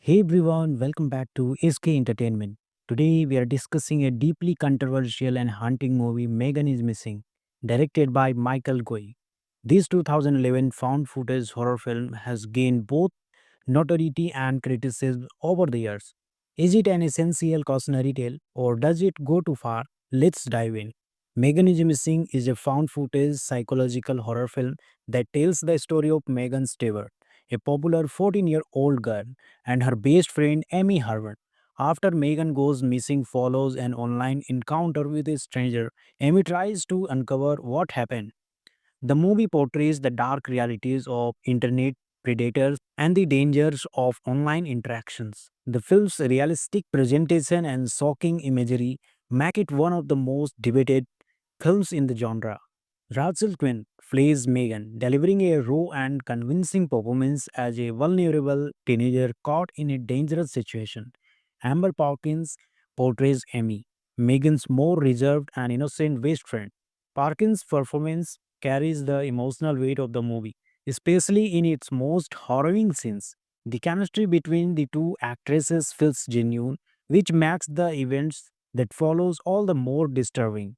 Hey everyone, welcome back to SK Entertainment. Today we are discussing a deeply controversial and haunting movie, Megan is Missing, directed by Michael Goy. This 2011 found footage horror film has gained both notoriety and criticism over the years. Is it an essential cautionary tale or does it go too far? Let's dive in. Megan is Missing is a found footage psychological horror film that tells the story of Megan Stewart, a popular 14-year-old girl, and her best friend Amy Harvard. After Megan goes missing follows an online encounter with a stranger, Amy tries to uncover what happened. The movie portrays the dark realities of internet predators and the dangers of online interactions. The film's realistic presentation and shocking imagery make it one of the most debated films in the genre. Rachel Quinn plays Megan, delivering a raw and convincing performance as a vulnerable teenager caught in a dangerous situation. Amber Parkins portrays Amy, Megan's more reserved and innocent best friend. Parkins' performance carries the emotional weight of the movie, especially in its most harrowing scenes. The chemistry between the two actresses feels genuine, which makes the events that follows all the more disturbing.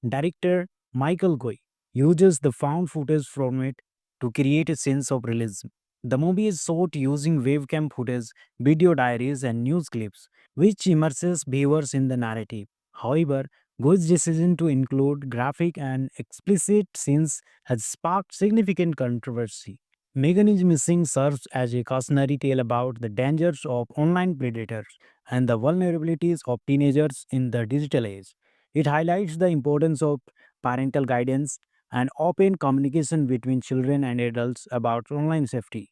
Director Michael Goy uses the found footage format to create a sense of realism. The movie is shot using webcam footage, video diaries, and news clips, which immerses viewers in the narrative. However, Goy's decision to include graphic and explicit scenes has sparked significant controversy. Megan is Missing serves as a cautionary tale about the dangers of online predators and the vulnerabilities of teenagers in the digital age. It highlights the importance of parental guidance and open communication between children and adults about online safety.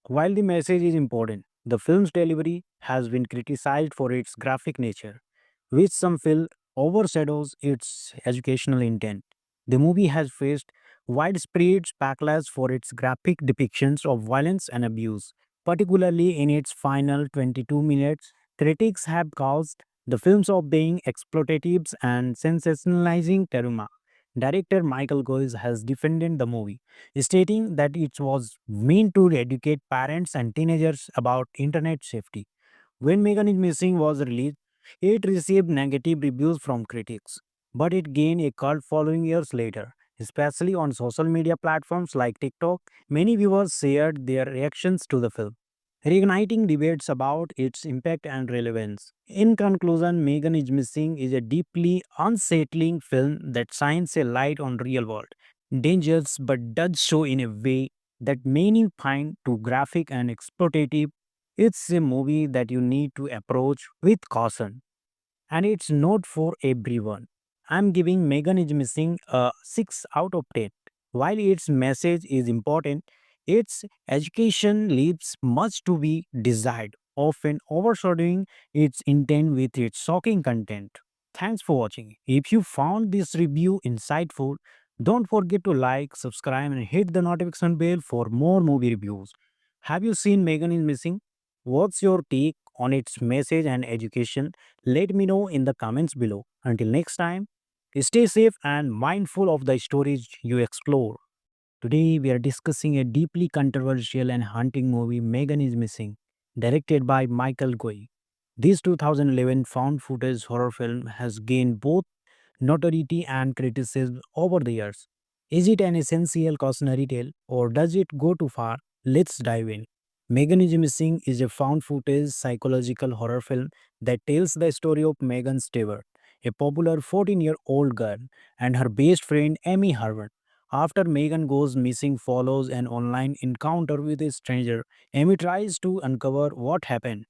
While the message is important, the film's delivery has been criticized for its graphic nature, which some feel overshadows its educational intent. The movie has faced widespread backlash for its graphic depictions of violence and abuse, particularly in its final 22 minutes. Critics have caused the films of being exploitative and sensationalizing trauma. Director Michael Goes has defended the movie, stating that it was meant to educate parents and teenagers about internet safety. When Megan is Missing was released, it received negative reviews from critics, but it gained a cult following years later. Especially on social media platforms like TikTok, many viewers shared their reactions to the film, reigniting debates about its impact and relevance. In conclusion, Megan is Missing is a deeply unsettling film that shines a light on real world dangers but does so in a way that many find too graphic and exploitative. It's a movie that you need to approach with caution, and it's not for everyone. I'm giving Megan is Missing a 6 out of 10. While its message is important, its education leaves much to be desired, often overshadowing its intent with its shocking content. Thanks for watching. If you found this review insightful, don't forget to like, subscribe, and hit the notification bell for more movie reviews. Have you seen Megan is Missing? What's your take on its message and education? Let me know in the comments below. Until next time, stay safe and mindful of the stories you explore. Today, we are discussing a deeply controversial and haunting movie, Megan is Missing, directed by Michael Goy. This 2011 found footage horror film has gained both notoriety and criticism over the years. Is it an essential cautionary tale or does it go too far? Let's dive in. Megan is Missing is a found footage psychological horror film that tells the story of Megan Stewart, a popular 14-year-old girl, and her best friend Amy Harvard. After Megan goes missing follows an online encounter with a stranger, Amy tries to uncover what happened.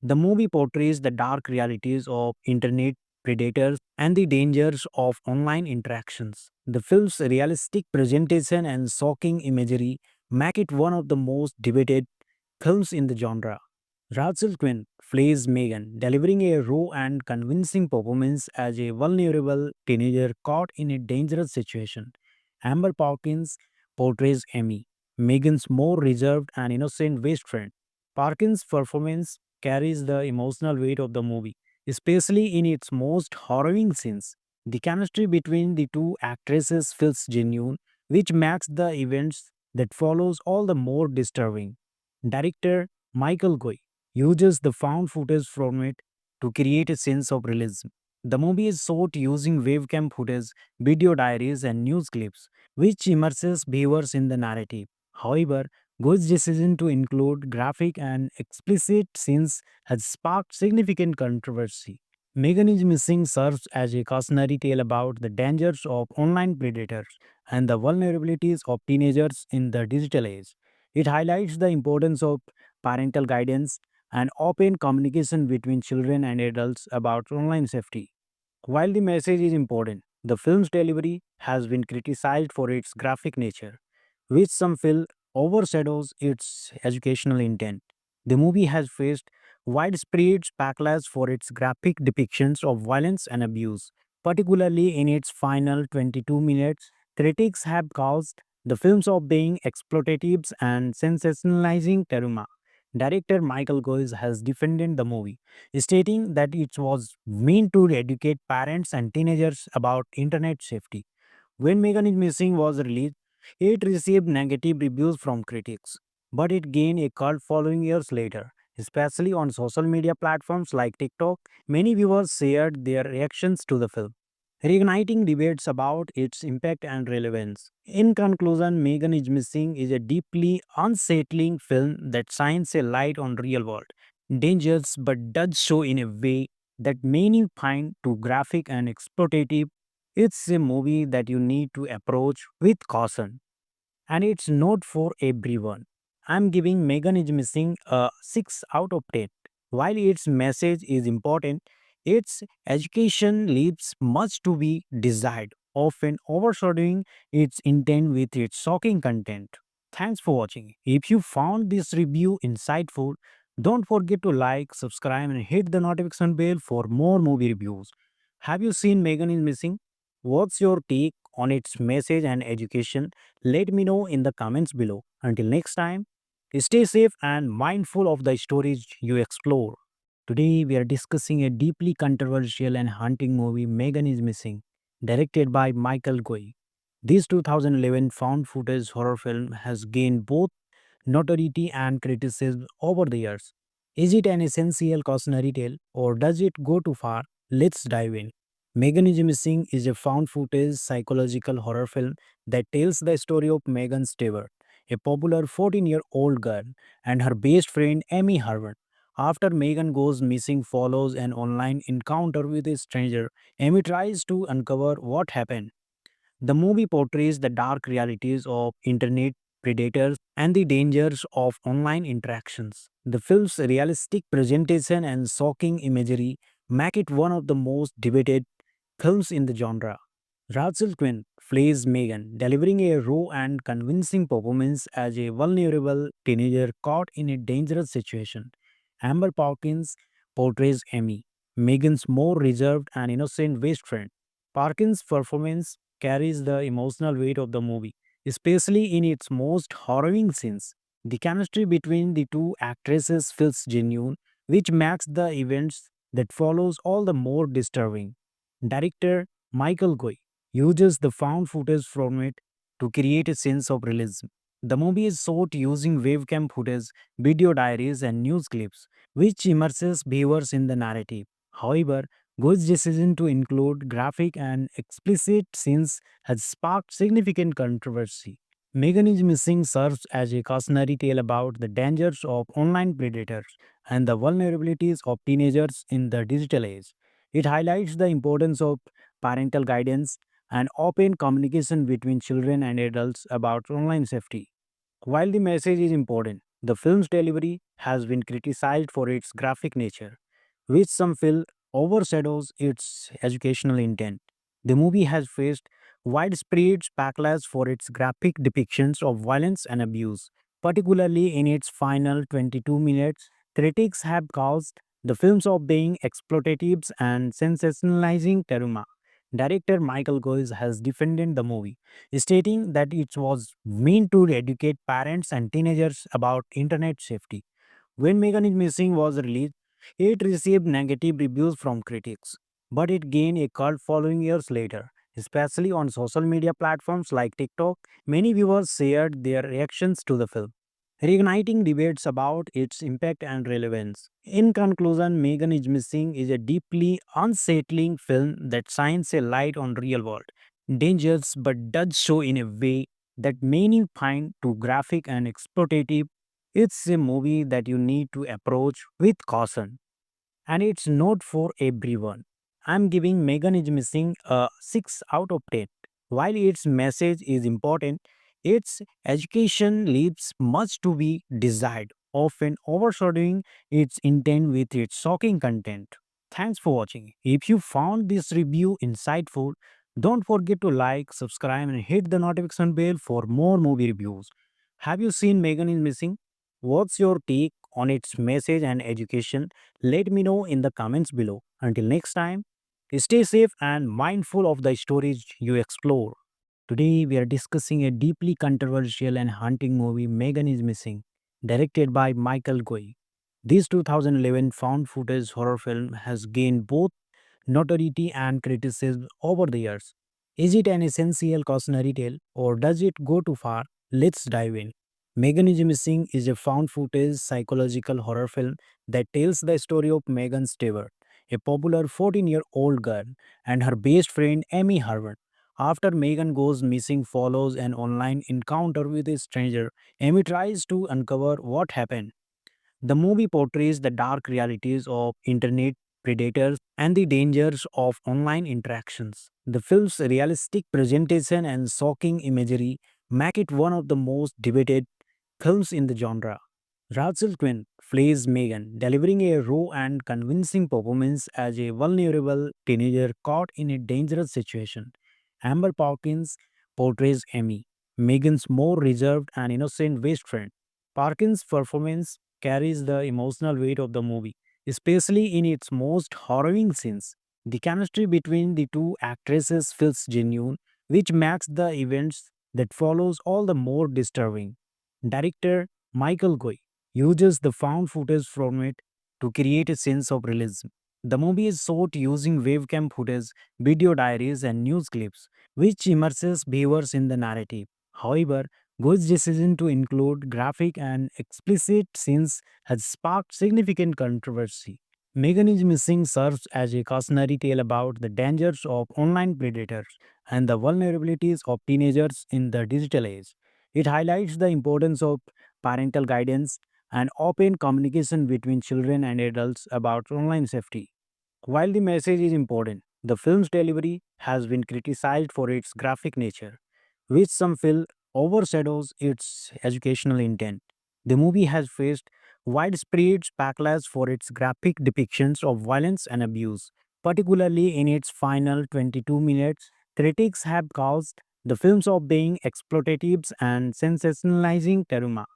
The movie portrays the dark realities of internet predators and the dangers of online interactions. The film's realistic presentation and shocking imagery make it one of the most debated films in the genre. Rachel Quinn plays Megan, delivering a raw and convincing performance as a vulnerable teenager caught in a dangerous situation. Amber Parkins portrays Amy, Megan's more reserved and innocent best friend. Parkins' performance carries the emotional weight of the movie, especially in its most harrowing scenes. The chemistry between the two actresses feels genuine, which makes the events that follows all the more disturbing. Director Michael Goy uses the found footage from it to create a sense of realism. The movie is shot using wavecam footage, video diaries, and news clips, which immerses viewers in the narrative. However, Go's decision to include graphic and explicit scenes has sparked significant controversy. Megan is Missing serves as a cautionary tale about the dangers of online predators and the vulnerabilities of teenagers in the digital age. It highlights the importance of parental guidance and open communication between children and adults about online safety. While the message is important, the film's delivery has been criticized for its graphic nature, which some feel overshadows its educational intent. The movie has faced widespread backlash for its graphic depictions of violence and abuse, particularly in its final 22 minutes. Critics have caused the films of being exploitative and sensationalizing trauma. Director Michael Goes has defended the movie, stating that it was meant to educate parents and teenagers about internet safety. When Megan is Missing was released, it received negative reviews from critics, but it gained a cult following years later. Especially on social media platforms like TikTok, many viewers shared their reactions to the film, reigniting debates about its impact and relevance. In conclusion, Megan is Missing is a deeply unsettling film that shines a light on real world dangers but does so in a way that many find too graphic and exploitative. It's a movie that you need to approach with caution, and it's not for everyone. I'm giving Megan is Missing a 6 out of 10. While its message is important, its education leaves much to be desired, often overshadowing its intent with its shocking content. Thanks for watching. If you found this review insightful, don't forget to like, subscribe, and hit the notification bell for more movie reviews. Have you seen Megan is Missing? What's your take on its message and education? Let me know in the comments below. Until next time, stay safe and mindful of the stories you explore. Today, we are discussing a deeply controversial and haunting movie, Megan is Missing, directed by Michael Goy. This 2011 found footage horror film has gained both notoriety and criticism over the years. Is it an essential cautionary tale or does it go too far? Let's dive in. Megan is Missing is a found footage psychological horror film that tells the story of Megan Stewart, a popular 14-year-old girl, and her best friend Amy Harvard. After Megan goes missing follows an online encounter with a stranger, Amy tries to uncover what happened. The movie portrays the dark realities of internet predators and the dangers of online interactions. The film's realistic presentation and shocking imagery make it one of the most debated films in the genre. Rachel Quinn plays Megan, delivering a raw and convincing performance as a vulnerable teenager caught in a dangerous situation. Amber Parkins portrays Amy, Megan's more reserved and innocent best friend. Parkins' performance carries the emotional weight of the movie, especially in its most harrowing scenes. The chemistry between the two actresses feels genuine, which makes the events that follows all the more disturbing. Director Michael Goy uses the found footage from it to create a sense of realism. The movie is shot using wavecam footage, video diaries, and news clips, which immerses viewers in the narrative. However, Go's decision to include graphic and explicit scenes has sparked significant controversy. Megan is Missing serves as a cautionary tale about the dangers of online predators and the vulnerabilities of teenagers in the digital age. It highlights the importance of parental guidance and open communication between children and adults about online safety. While the message is important, the film's delivery has been criticized for its graphic nature, which some feel overshadows its educational intent. The movie has faced widespread backlash for its graphic depictions of violence and abuse, particularly in its final 22 minutes. Critics have caused the films of being exploitative and sensationalizing trauma. Director Michael Goes has defended the movie, stating that it was meant to educate parents and teenagers about internet safety. When Megan is Missing was released, it received negative reviews from critics, but it gained a cult following years later. Especially on social media platforms like TikTok, many viewers shared their reactions to the film, reigniting debates about its impact and relevance. In conclusion, Megan is Missing is a deeply unsettling film that shines a light on real world dangers but does so in a way that many find too graphic and exploitative. It's a movie that you need to approach with caution and it's not for everyone. I'm giving Megan is Missing a 6 out of 10. While its message is important, its education leaves much to be desired, often overshadowing its intent with its shocking content. Thanks for watching. If you found this review insightful, don't forget to like, subscribe, and hit the notification bell for more movie reviews. Have you seen Megan is Missing? What's your take on its message and education? Let me know in the comments below. Until next time, stay safe and mindful of the stories you explore. Today, we are discussing a deeply controversial and haunting movie, Megan is Missing, directed by Michael Goy. This 2011 found footage horror film has gained both notoriety and criticism over the years. Is it an essential cautionary tale or does it go too far? Let's dive in. Megan is Missing is a found footage psychological horror film that tells the story of Megan Stewart, a popular 14-year-old girl, and her best friend Amy Harvard. After Megan goes missing follows an online encounter with a stranger, Amy tries to uncover what happened. The movie portrays the dark realities of internet predators and the dangers of online interactions. The film's realistic presentation and shocking imagery make it one of the most debated films in the genre. Rachel Quinn plays Megan, delivering a raw and convincing performance as a vulnerable teenager caught in a dangerous situation. Amber Parkins portrays Amy, Megan's more reserved and innocent best friend. Parkins' performance carries the emotional weight of the movie, especially in its most harrowing scenes. The chemistry between the two actresses feels genuine, which makes the events that follows all the more disturbing. Director Michael Goy uses the found footage format to create a sense of realism. The movie is shot using webcam footage, video diaries, and news clips, which immerses viewers in the narrative. However, Go's decision to include graphic and explicit scenes has sparked significant controversy. Megan is Missing serves as a cautionary tale about the dangers of online predators and the vulnerabilities of teenagers in the digital age. It highlights the importance of parental guidance and open communication between children and adults about online safety. While the message is important, the film's delivery has been criticized for its graphic nature, which some feel overshadows its educational intent. The movie has faced widespread backlash for its graphic depictions of violence and abuse, particularly in its final 22 minutes. Critics have caused the films of being exploitative and sensationalizing trauma.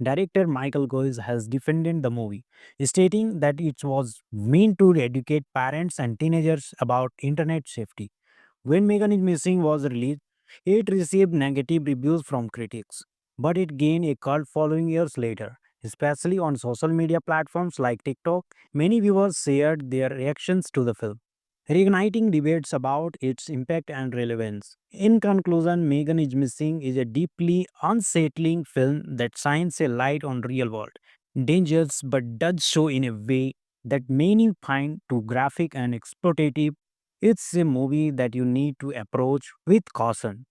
Director Michael Goes has defended the movie, stating that it was meant to educate parents and teenagers about internet safety. When Megan is Missing was released, it received negative reviews from critics, but it gained a cult following years later. Especially on social media platforms like TikTok, many viewers shared their reactions to the film, reigniting debates about its impact and relevance. In conclusion, Megan is Missing is a deeply unsettling film that shines a light on real world dangers but does so in a way that many find too graphic and exploitative. It's a movie that you need to approach with caution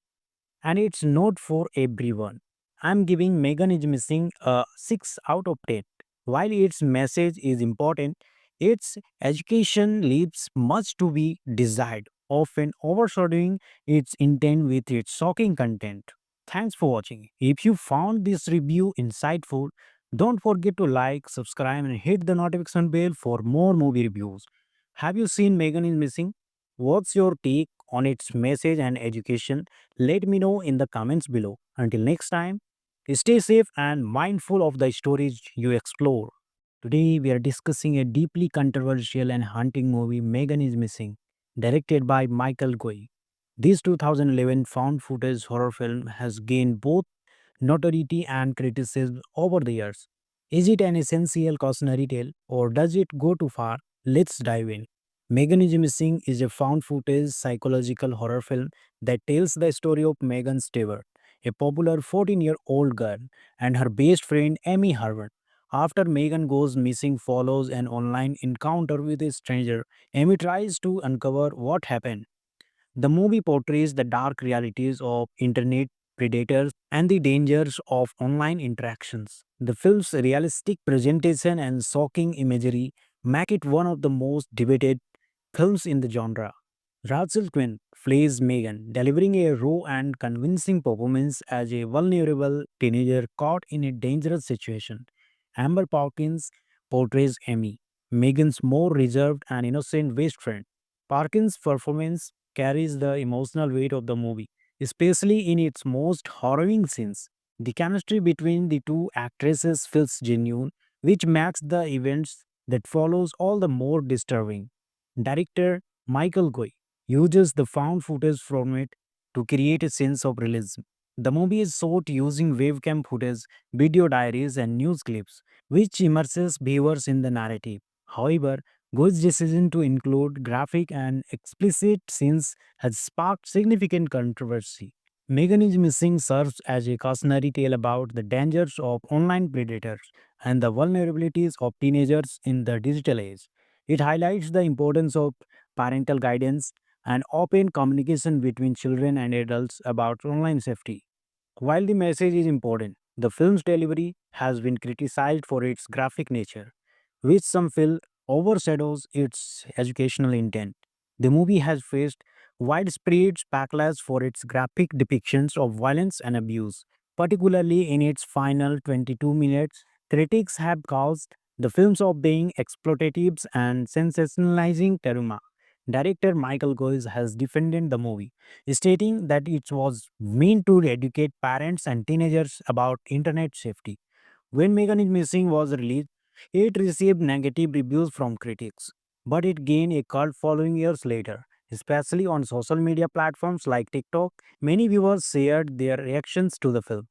and it's not for everyone. I'm giving Megan is Missing a 6 out of 10. While its message is important, its education leaves much to be desired, often overshadowing its intent with its shocking content. Thanks for watching. If you found this review insightful, don't forget to like, subscribe, and hit the notification bell for more movie reviews. Have you seen Megan is Missing? What's your take on its message and education? Let me know in the comments below. Until next time, stay safe and mindful of the stories you explore. Today, we are discussing a deeply controversial and haunting movie, Megan is Missing, directed by Michael Goy. This 2011 found footage horror film has gained both notoriety and criticism over the years. Is it an essential cautionary tale or does it go too far? Let's dive in. Megan is Missing is a found footage psychological horror film that tells the story of Megan Stewart, a popular 14-year-old girl, and her best friend Amy Harvard. After Megan goes missing follows an online encounter with a stranger, Amy tries to uncover what happened. The movie portrays the dark realities of internet predators and the dangers of online interactions. The film's realistic presentation and shocking imagery make it one of the most debated films in the genre. Rachel Quinn plays Megan, delivering a raw and convincing performance as a vulnerable teenager caught in a dangerous situation. Amber Parkins portrays Amy, Megan's more reserved and innocent best friend. Parkins' performance carries the emotional weight of the movie, especially in its most harrowing scenes. The chemistry between the two actresses feels genuine, which makes the events that follows all the more disturbing. Director Michael Goy uses the found footage format to create a sense of realism. The movie is shot using webcam footage, video diaries, and news clips, which immerses viewers in the narrative. However, Goy's decision to include graphic and explicit scenes has sparked significant controversy. Megan is Missing serves as a cautionary tale about the dangers of online predators and the vulnerabilities of teenagers in the digital age. It highlights the importance of parental guidance and open communication between children and adults about online safety. While the message is important, the film's delivery has been criticized for its graphic nature, which some feel overshadows its educational intent. The movie has faced widespread backlash for its graphic depictions of violence and abuse, particularly in its final 22 minutes. Critics have caused the films of being exploitative and sensationalizing trauma. Director Michael Goes has defended the movie, stating that it was meant to educate parents and teenagers about internet safety. When Megan is Missing was released, it received negative reviews from critics, but it gained a cult following years later. Especially on social media platforms like TikTok, many viewers shared their reactions to the film,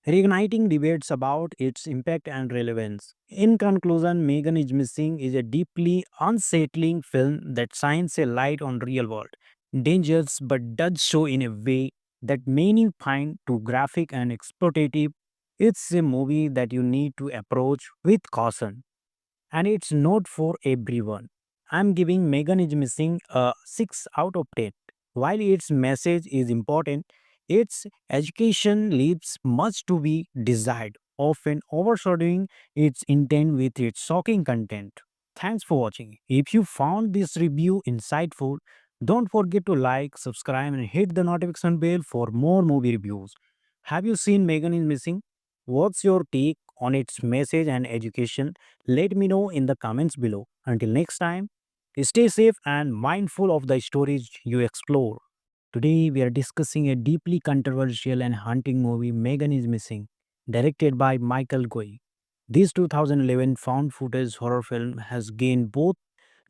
reigniting debates about its impact and relevance. In conclusion, Megan is Missing is a deeply unsettling film that shines a light on real world dangers but does so in a way that many find too graphic and exploitative. It's a movie that you need to approach with caution, and it's not for everyone. I'm giving Megan is Missing a 6 out of 10. While its message is important, its education leaves much to be desired, often overshadowing its intent with its shocking content. Thanks for watching. If you found this review insightful, don't forget to like, subscribe, and hit the notification bell for more movie reviews. Have you seen Megan is Missing? What's your take on its message and education? Let me know in the comments below. Until next time, stay safe and mindful of the stories you explore. Today, we are discussing a deeply controversial and haunting movie, Megan is Missing, directed by Michael Goy. This 2011 found footage horror film has gained both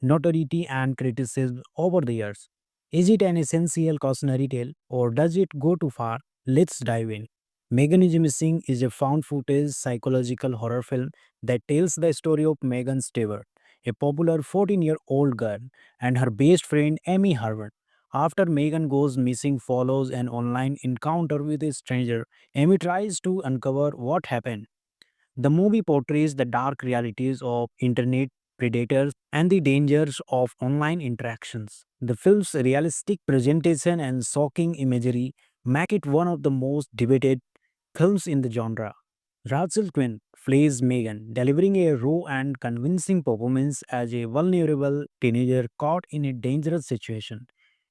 notoriety and criticism over the years. Is it an essential cautionary tale or does it go too far? Let's dive in. Megan is Missing is a found footage psychological horror film that tells the story of Megan Stewart, a popular 14-year-old girl, and her best friend Amy Harvard. After Megan goes missing follows an online encounter with a stranger, Amy tries to uncover what happened. The movie portrays the dark realities of internet predators and the dangers of online interactions. The film's realistic presentation and shocking imagery make it one of the most debated films in the genre. Rachel Quinn plays Megan, delivering a raw and convincing performance as a vulnerable teenager caught in a dangerous situation.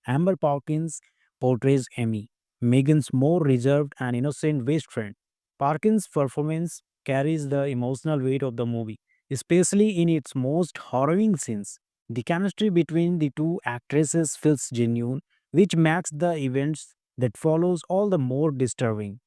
Amber Parkins portrays Amy, Megan's more reserved and innocent best friend. Parkins' performance carries the emotional weight of the movie, especially in its most harrowing scenes. The chemistry between the two actresses feels genuine, which makes the events that follows all the more disturbing.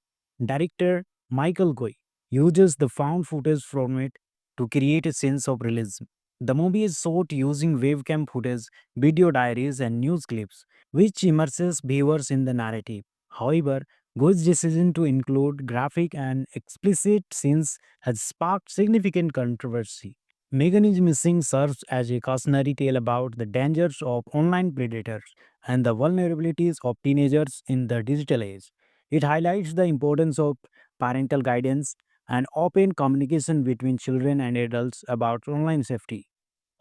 Director Michael Goy uses the found footage format to create a sense of realism. The movie is shot using webcam footage, video diaries, and news clips, which immerses viewers in the narrative. However, Go's decision to include graphic and explicit scenes has sparked significant controversy. Megan is Missing serves as a cautionary tale about the dangers of online predators and the vulnerabilities of teenagers in the digital age. It highlights the importance of parental guidance and open communication between children and adults about online safety.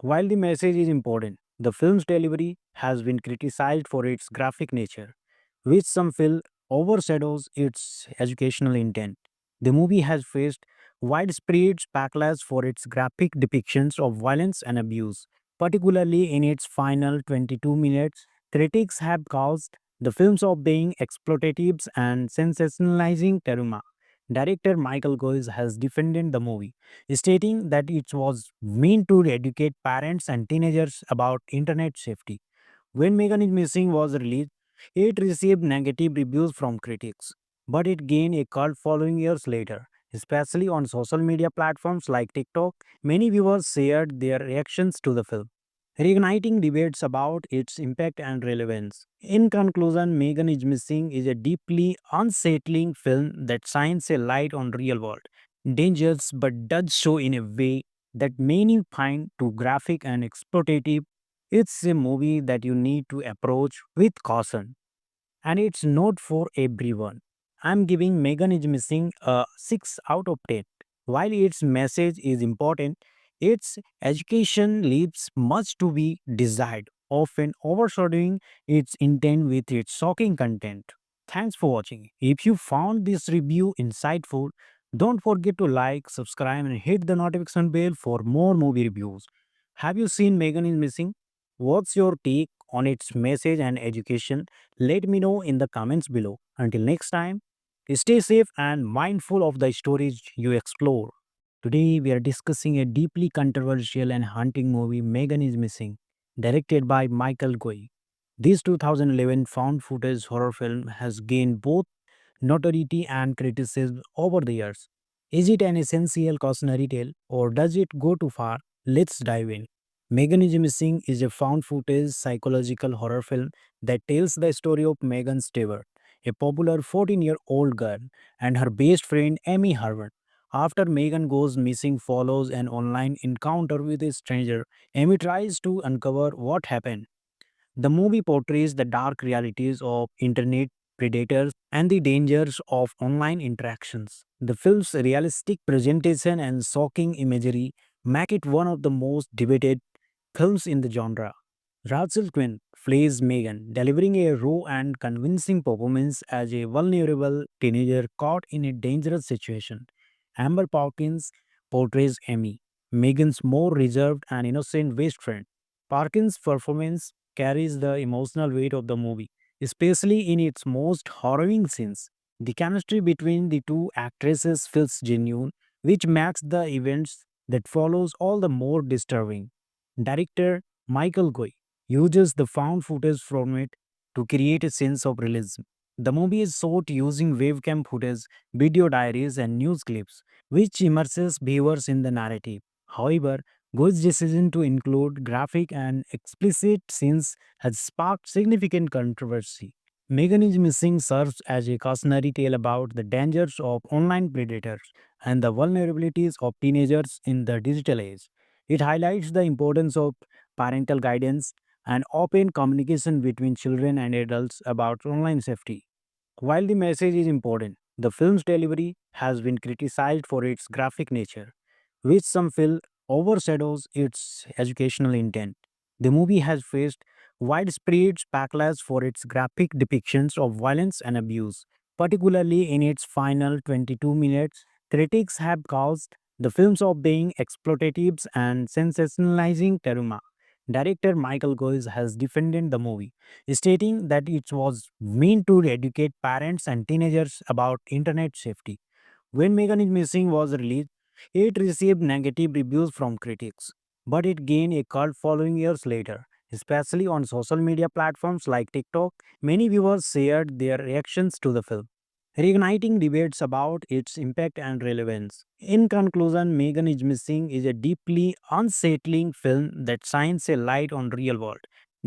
While the message is important, the film's delivery has been criticized for its graphic nature, which some feel overshadows its educational intent. The movie has faced widespread backlash for its graphic depictions of violence and abuse, particularly in its final 22 minutes. Critics have caused the films of being exploitative and sensationalizing trauma. Director Michael Goes has defended the movie, stating that it was meant to educate parents and teenagers about internet safety. When Megan is Missing was released, it received negative reviews from critics, but it gained a cult following years later. Especially on social media platforms like TikTok, many viewers shared their reactions to the film, reigniting debates about its impact and relevance. In conclusion, Megan is Missing is a deeply unsettling film that shines a light on real world dangers but does so in a way that many find too graphic and exploitative. It's a movie that you need to approach with caution, and it's not for everyone. I'm giving Megan is Missing a 6 out of 10. While its message is important, its education leaves much to be desired, often overshadowing its intent with its shocking content. Thanks for watching. If you found this review insightful, don't forget to like, subscribe, and hit the notification bell for more movie reviews. Have you seen Megan is Missing? What's your take on its message and education? Let me know in the comments below. Until next time, stay safe and mindful of the stories you explore. Today, we are discussing a deeply controversial and haunting movie, Megan is Missing, directed by Michael Goy. This 2011 found footage horror film has gained both notoriety and criticism over the years. Is it an essential cautionary tale or does it go too far? Let's dive in. Megan is Missing is a found footage psychological horror film that tells the story of Megan Stewart, a popular 14-year-old girl, and her best friend Amy Harvard. After Megan goes missing follows an online encounter with a stranger, Amy tries to uncover what happened. The movie portrays the dark realities of internet predators and the dangers of online interactions. The film's realistic presentation and shocking imagery make it one of the most debated films in the genre. Rachel Quinn plays Megan, delivering a raw and convincing performance as a vulnerable teenager caught in a dangerous situation. Amber Parkins portrays Amy, Megan's more reserved and innocent best friend. Parkins' performance carries the emotional weight of the movie, especially in its most harrowing scenes. The chemistry between the two actresses feels genuine, which makes the events that follows all the more disturbing. Director Michael Goy uses the found footage format to create a sense of realism. The movie is shot using webcam footage, video diaries, and news clips, which immerses viewers in the narrative. However, Goy's decision to include graphic and explicit scenes has sparked significant controversy. Megan is Missing serves as a cautionary tale about the dangers of online predators and the vulnerabilities of teenagers in the digital age. It highlights the importance of parental guidance and open communication between children and adults about online safety. While the message is important, the film's delivery has been criticized for its graphic nature, which some feel overshadows its educational intent. The movie has faced widespread backlash for its graphic depictions of violence and abuse, particularly in its final 22 minutes. Critics have caused the films of being exploitative and sensationalizing trauma. Director Michael Goes has defended the movie, stating that it was meant to educate parents and teenagers about internet safety. When Megan is Missing was released, it received negative reviews from critics, but it gained a cult following years later. Especially on social media platforms like TikTok, many viewers shared their reactions to the film, reigniting debates about its impact and relevance. In conclusion, Megan is Missing is a deeply unsettling film that shines a light on real world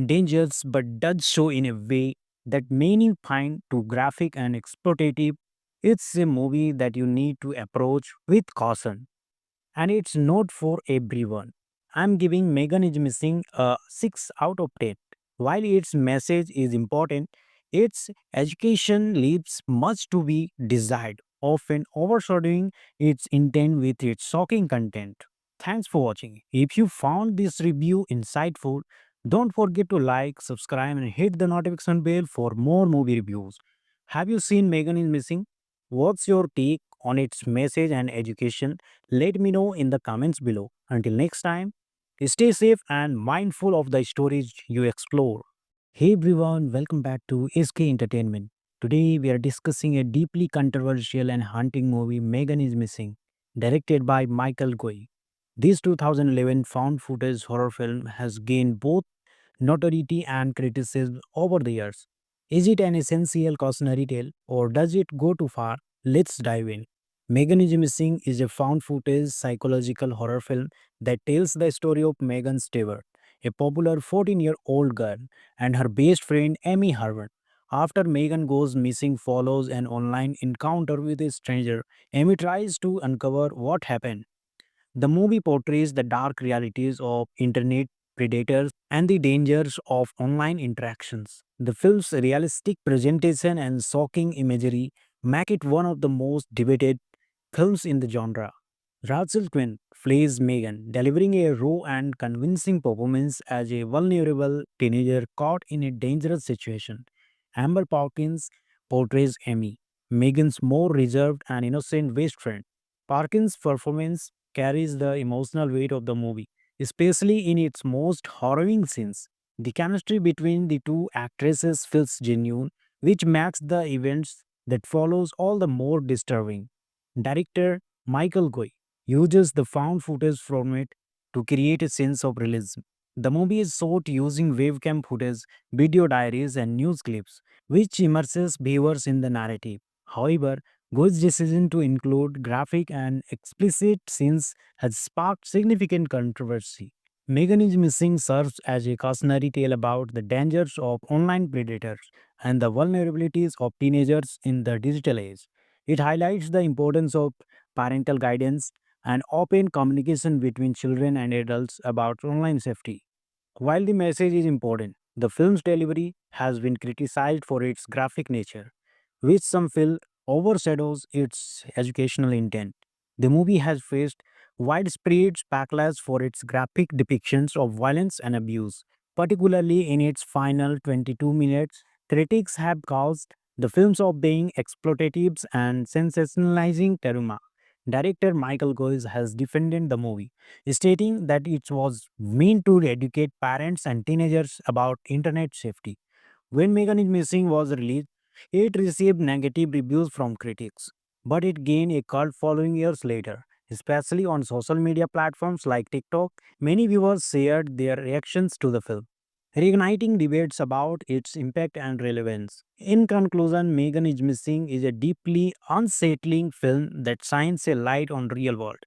dangers but does so in a way that many find too graphic and exploitative. It's a movie that you need to approach with caution, and it's not for everyone. I'm giving Megan is Missing a 6 out of 10. While its message is important, Its education leaves much to be desired, often overshadowing its intent with its shocking content. Thanks for watching. If you found this review insightful, don't forget to like, subscribe, and hit the notification bell for more movie reviews. Have you seen Megan is Missing? What's your take on its message and education? Let me know in the comments below. Until next time, stay safe and mindful of the stories you explore. Hey everyone, welcome back to SK Entertainment. Today we are discussing a deeply controversial and haunting movie, Megan is Missing, directed by Michael Goy. This 2011 found footage horror film has gained both notoriety and criticism over the years. Is it an essential cautionary tale or does it go too far? Let's dive in. Megan is Missing is a found footage psychological horror film that tells the story of Megan Stewart, a popular 14-year-old girl, and her best friend Amy Harvard. After Megan goes missing follows an online encounter with a stranger, Amy tries to uncover what happened. The movie portrays the dark realities of internet predators and the dangers of online interactions. The film's realistic presentation and shocking imagery make it one of the most debated films in the genre. Rachel Quinn plays Megan, delivering a raw and convincing performance as a vulnerable teenager caught in a dangerous situation. Amber Parkins portrays Amy, Megan's more reserved and innocent best friend. Parkins' performance carries the emotional weight of the movie, especially in its most harrowing scenes. The chemistry between the two actresses feels genuine, which makes the events that follows all the more disturbing. Director Michael Goy uses the found footage format to create a sense of realism. The movie is shot using webcam footage, video diaries, and news clips, which immerses viewers in the narrative. However, Go's decision to include graphic and explicit scenes has sparked significant controversy. Megan is Missing serves as a cautionary tale about the dangers of online predators and the vulnerabilities of teenagers in the digital age. It highlights the importance of parental guidance and open communication between children and adults about online safety. While the message is important, the film's delivery has been criticized for its graphic nature, which some feel overshadows its educational intent. The movie has faced widespread backlash for its graphic depictions of violence and abuse, particularly in its final 22 minutes. Critics have caused the films of being exploitative and sensationalizing trauma. Director Michael Goes has defended the movie, stating that it was meant to educate parents and teenagers about internet safety. When Megan is Missing was released, it received negative reviews from critics, but it gained a cult following years later. Especially on social media platforms like TikTok, many viewers shared their reactions to the film, reigniting debates about its impact and relevance. In conclusion, Megan is Missing is a deeply unsettling film that shines a light on real world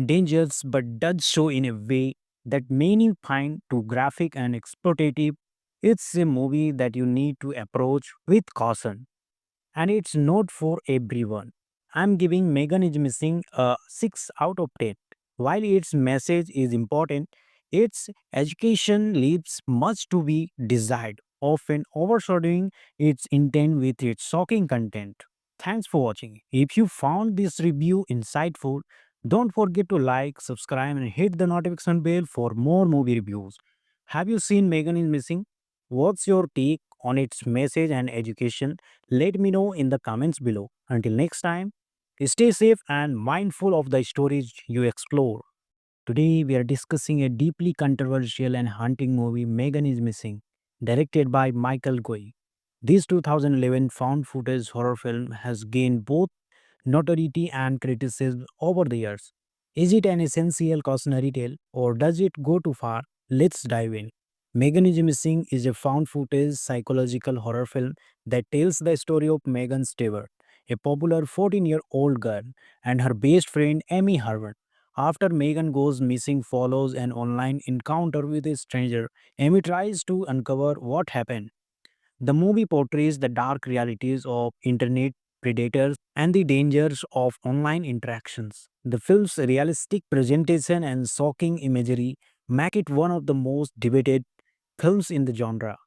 dangers but does so in a way that many find too graphic and exploitative. It's a movie that you need to approach with caution, and it's not for everyone. I'm giving Megan is Missing a 6 out of 10. While its message is important, its education leaves much to be desired, often overshadowing its intent with its shocking content. Thanks for watching. If you found this review insightful, don't forget to like, subscribe, and hit the notification bell for more movie reviews. Have you seen Megan is Missing? What's your take on its message and education? Let me know in the comments below. Until next time, stay safe and mindful of the stories you explore. Today, we are discussing a deeply controversial and haunting movie, Megan is Missing, directed by Michael Goy. This 2011 found footage horror film has gained both notoriety and criticism over the years. Is it an essential cautionary tale or does it go too far? Let's dive in. Megan is Missing is a found footage psychological horror film that tells the story of Megan Stewart, a popular 14-year-old girl, and her best friend Amy Harvard. After Megan goes missing follows an online encounter with a stranger, Amy tries to uncover what happened. The movie portrays the dark realities of internet predators and the dangers of online interactions. The film's realistic presentation and shocking imagery make it one of the most debated films in the genre.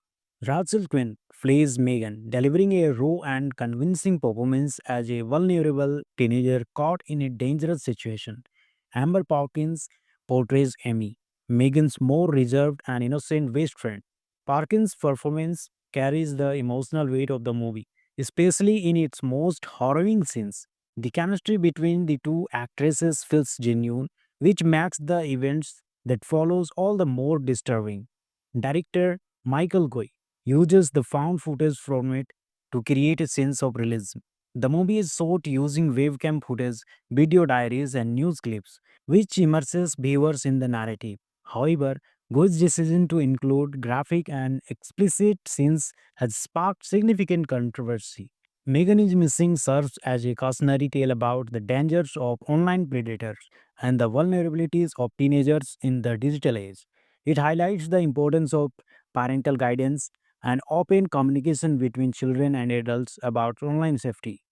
Rachel Quinn plays Megan, delivering a raw and convincing performance as a vulnerable teenager caught in a dangerous situation. Amber Parkins portrays Amy, Megan's more reserved and innocent best friend. Parkins' performance carries the emotional weight of the movie, especially in its most harrowing scenes. The chemistry between the two actresses feels genuine, which makes the events that follows all the more disturbing. Director Michael Goy uses the found footage from it to create a sense of realism. The movie is shot using webcam footage, video diaries, and news clips, which immerses viewers in the narrative. However, Go's decision to include graphic and explicit scenes has sparked significant controversy. Megan is Missing serves as a cautionary tale about the dangers of online predators and the vulnerabilities of teenagers in the digital age. It highlights the importance of parental guidance and open communication between children and adults about online safety.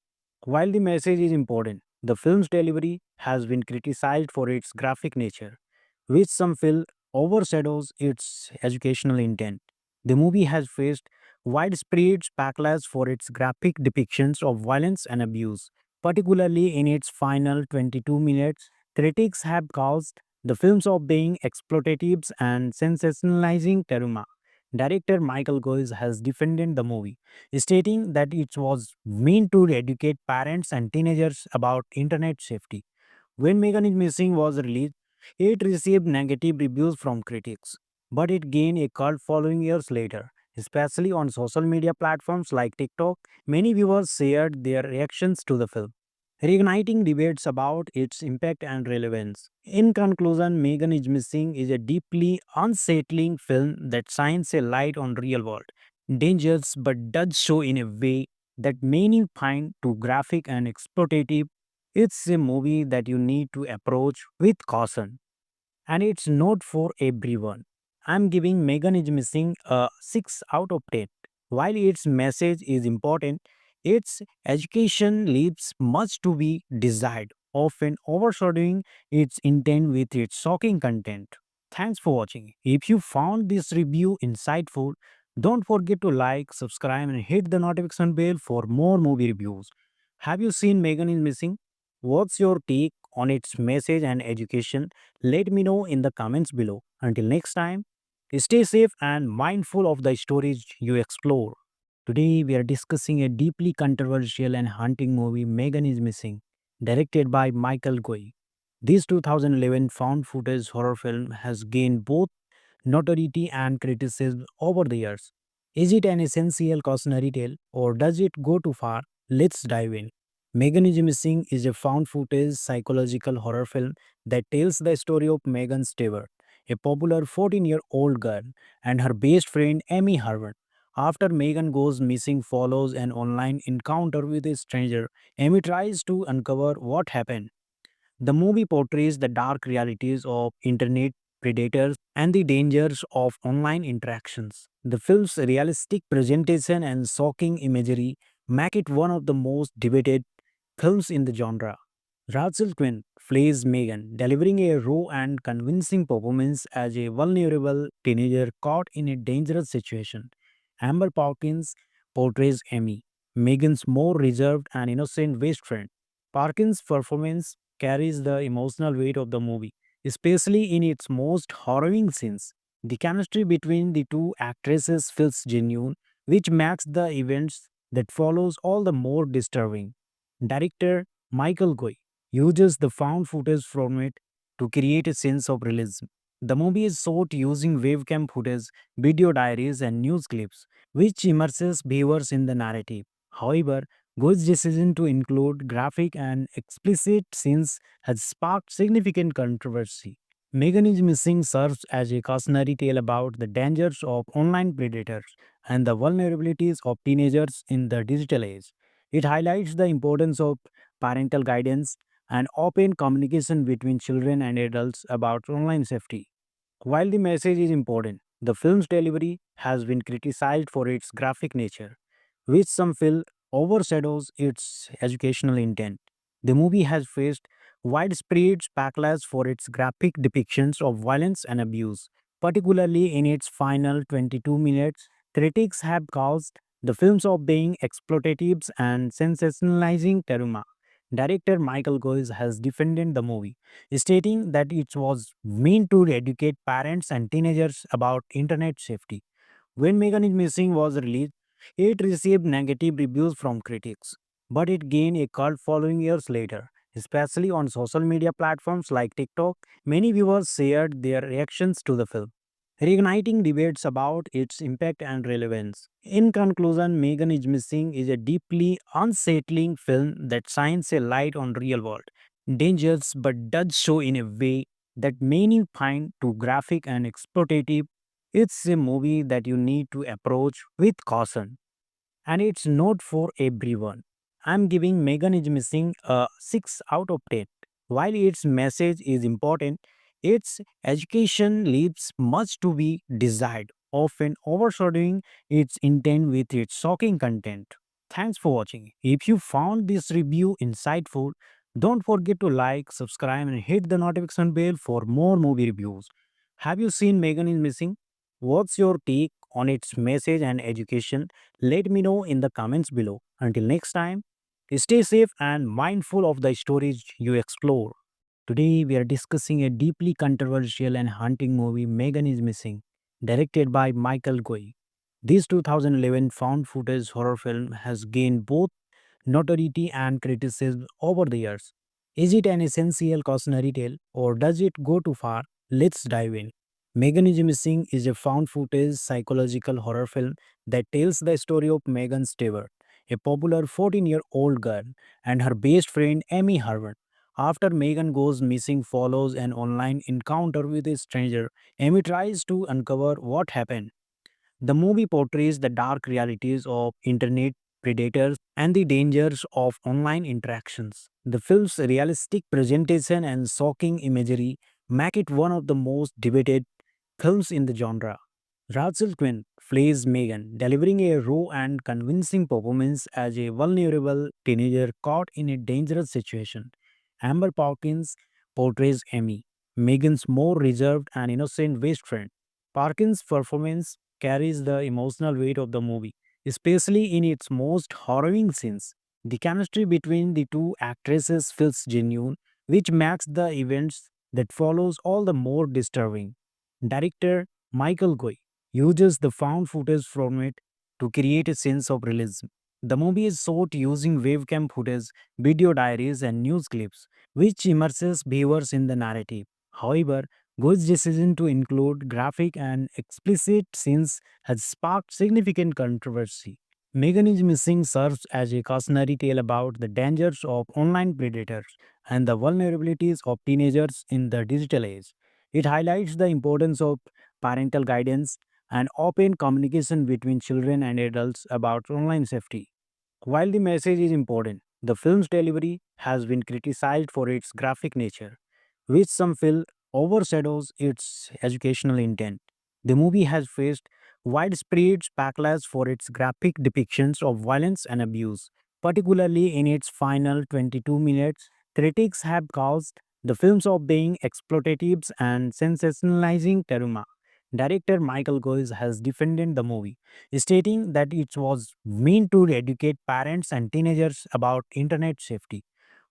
While the message is important, the film's delivery has been criticized for its graphic nature, which some feel overshadows its educational intent. The movie has faced widespread backlash for its graphic depictions of violence and abuse, particularly in its final 22 minutes. Critics have caused the films of being exploitative and sensationalizing trauma. Director Michael Goes has defended the movie, stating that it was meant to educate parents and teenagers about internet safety. When Megan is Missing was released, it received negative reviews from critics, but it gained a cult following years later. Especially on social media platforms like TikTok, many viewers shared their reactions to the film, reigniting debates about its impact and relevance. In conclusion, Megan is Missing is a deeply unsettling film that shines a light on real world dangers but does so in a way that many find too graphic and exploitative. It's a movie that you need to approach with caution, and it's not for everyone. I'm giving Megan is Missing a 6 out of 10. While its message is important, its education leaves much to be desired, often overshadowing its intent with its shocking content. Thanks for watching. If you found this review insightful, don't forget to like, subscribe, and hit the notification bell for more movie reviews. Have you seen Megan is Missing? What's your take on its message and education? Let me know in the comments below. Until next time, stay safe and mindful of the stories you explore. Today, we are discussing a deeply controversial and haunting movie, Megan is Missing, directed by Michael Goy. This 2011 found footage horror film has gained both notoriety and criticism over the years. Is it an essential cautionary tale or does it go too far? Let's dive in. Megan is Missing is a found footage psychological horror film that tells the story of Megan Stewart, a popular 14-year-old girl, and her best friend Amy Harvard. After Megan goes missing follows an online encounter with a stranger, Amy tries to uncover what happened. The movie portrays the dark realities of internet predators and the dangers of online interactions. The film's realistic presentation and shocking imagery make it one of the most debated films in the genre. Rachel Quinn plays Megan, delivering a raw and convincing performance as a vulnerable teenager caught in a dangerous situation. Amber Parkins portrays Amy, Megan's more reserved and innocent best friend. Parkins' performance carries the emotional weight of the movie, especially in its most harrowing scenes. The chemistry between the two actresses feels genuine, which makes the events that follows all the more disturbing. Director Michael Goy uses the found footage from it to create a sense of realism. The movie is shot using webcam footage, video diaries, and news clips, which immerses viewers in the narrative. However, Go's decision to include graphic and explicit scenes has sparked significant controversy. Megan is Missing serves as a cautionary tale about the dangers of online predators and the vulnerabilities of teenagers in the digital age. It highlights the importance of parental guidance and open communication between children and adults about online safety. While the message is important, the film's delivery has been criticized for its graphic nature, which some feel overshadows its educational intent. The movie has faced widespread backlash for its graphic depictions of violence and abuse, particularly in its final 22 minutes. Critics have caused the films of being exploitative and sensationalizing Teruma. Director Michael Goes has defended the movie, stating that it was meant to educate parents and teenagers about internet safety. When Megan is Missing was released, it received negative reviews from critics, but it gained a cult following years later. Especially on social media platforms like TikTok, many viewers shared their reactions to the film, reigniting debates about its impact and relevance. In conclusion, Megan is Missing is a deeply unsettling film that shines a light on real world dangers but does so in a way that many find too graphic and exploitative. It's a movie that you need to approach with caution, and it's not for everyone. I'm giving Megan is Missing a 6 out of 10. While its message is important, its education leaves much to be desired, often overshadowing its intent with its shocking content. Thanks for watching. If you found this review insightful, don't forget to like, subscribe, and hit the notification bell for more movie reviews. Have you seen Megan is Missing? What's your take on its message and education? Let me know in the comments below. Until next time, stay safe and mindful of the stories you explore. Today, we are discussing a deeply controversial and haunting movie, Megan is Missing, directed by Michael Goy. This 2011 found footage horror film has gained both notoriety and criticism over the years. Is it an essential cautionary tale or does it go too far? Let's dive in. Megan is Missing is a found footage psychological horror film that tells the story of Megan Stewart, a popular 14-year-old girl, and her best friend Amy Harvard. After Megan goes missing follows an online encounter with a stranger, Amy tries to uncover what happened. The movie portrays the dark realities of internet predators and the dangers of online interactions. The film's realistic presentation and shocking imagery make it one of the most debated films in the genre. Rachel Quinn plays Megan, delivering a raw and convincing performance as a vulnerable teenager caught in a dangerous situation. Amber Parkins portrays Amy, Megan's more reserved and innocent best friend. Parkins' performance carries the emotional weight of the movie, especially in its most harrowing scenes. The chemistry between the two actresses feels genuine, which makes the events that follows all the more disturbing. Director Michael Goy uses the found footage from it to create a sense of realism. The movie is shot using webcam footage, video diaries, and news clips, which immerses viewers in the narrative. However, Go's decision to include graphic and explicit scenes has sparked significant controversy. Megan is Missing serves as a cautionary tale about the dangers of online predators and the vulnerabilities of teenagers in the digital age. It highlights the importance of parental guidance and open communication between children and adults about online safety. While the message is important, the film's delivery has been criticized for its graphic nature, which some feel overshadows its educational intent. The movie has faced widespread backlash for its graphic depictions of violence and abuse, particularly in its final 22 minutes. Critics have caused the films of being exploitative and sensationalizing Teruma. Director Michael Goes has defended the movie, stating that it was meant to educate parents and teenagers about internet safety.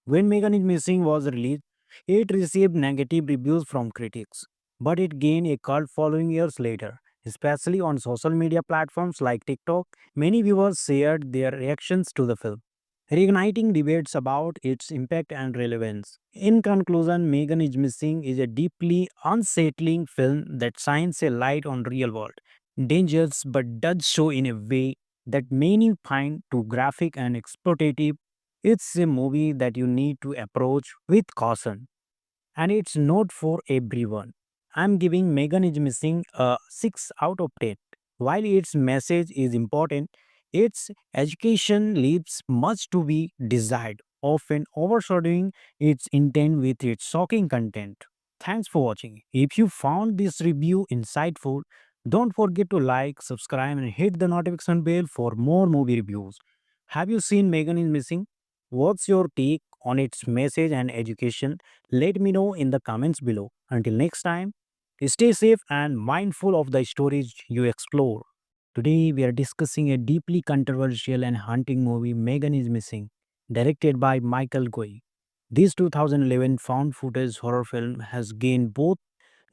When Megan is Missing was released, it received negative reviews from critics, but it gained a cult following years later. Especially on social media platforms like TikTok, many viewers shared their reactions to the film, reigniting debates about its impact and relevance. In conclusion, Megan is Missing is a deeply unsettling film that shines a light on real world dangers but does so in a way that many find too graphic and exploitative. It's a movie that you need to approach with caution, and it's not for everyone. I'm giving Megan is Missing a 6 out of 10. While its message is important, its education leaves much to be desired, often overshadowing its intent with its shocking content. Thanks for watching. If you found this review insightful, don't forget to like, subscribe, and hit the notification bell for more movie reviews. Have you seen Megan is Missing? What's your take on its message and education? Let me know in the comments below. Until next time, stay safe and mindful of the stories you explore. Today we are discussing a deeply controversial and haunting movie, Megan is Missing, directed by Michael Goy. This 2011 found footage horror film has gained both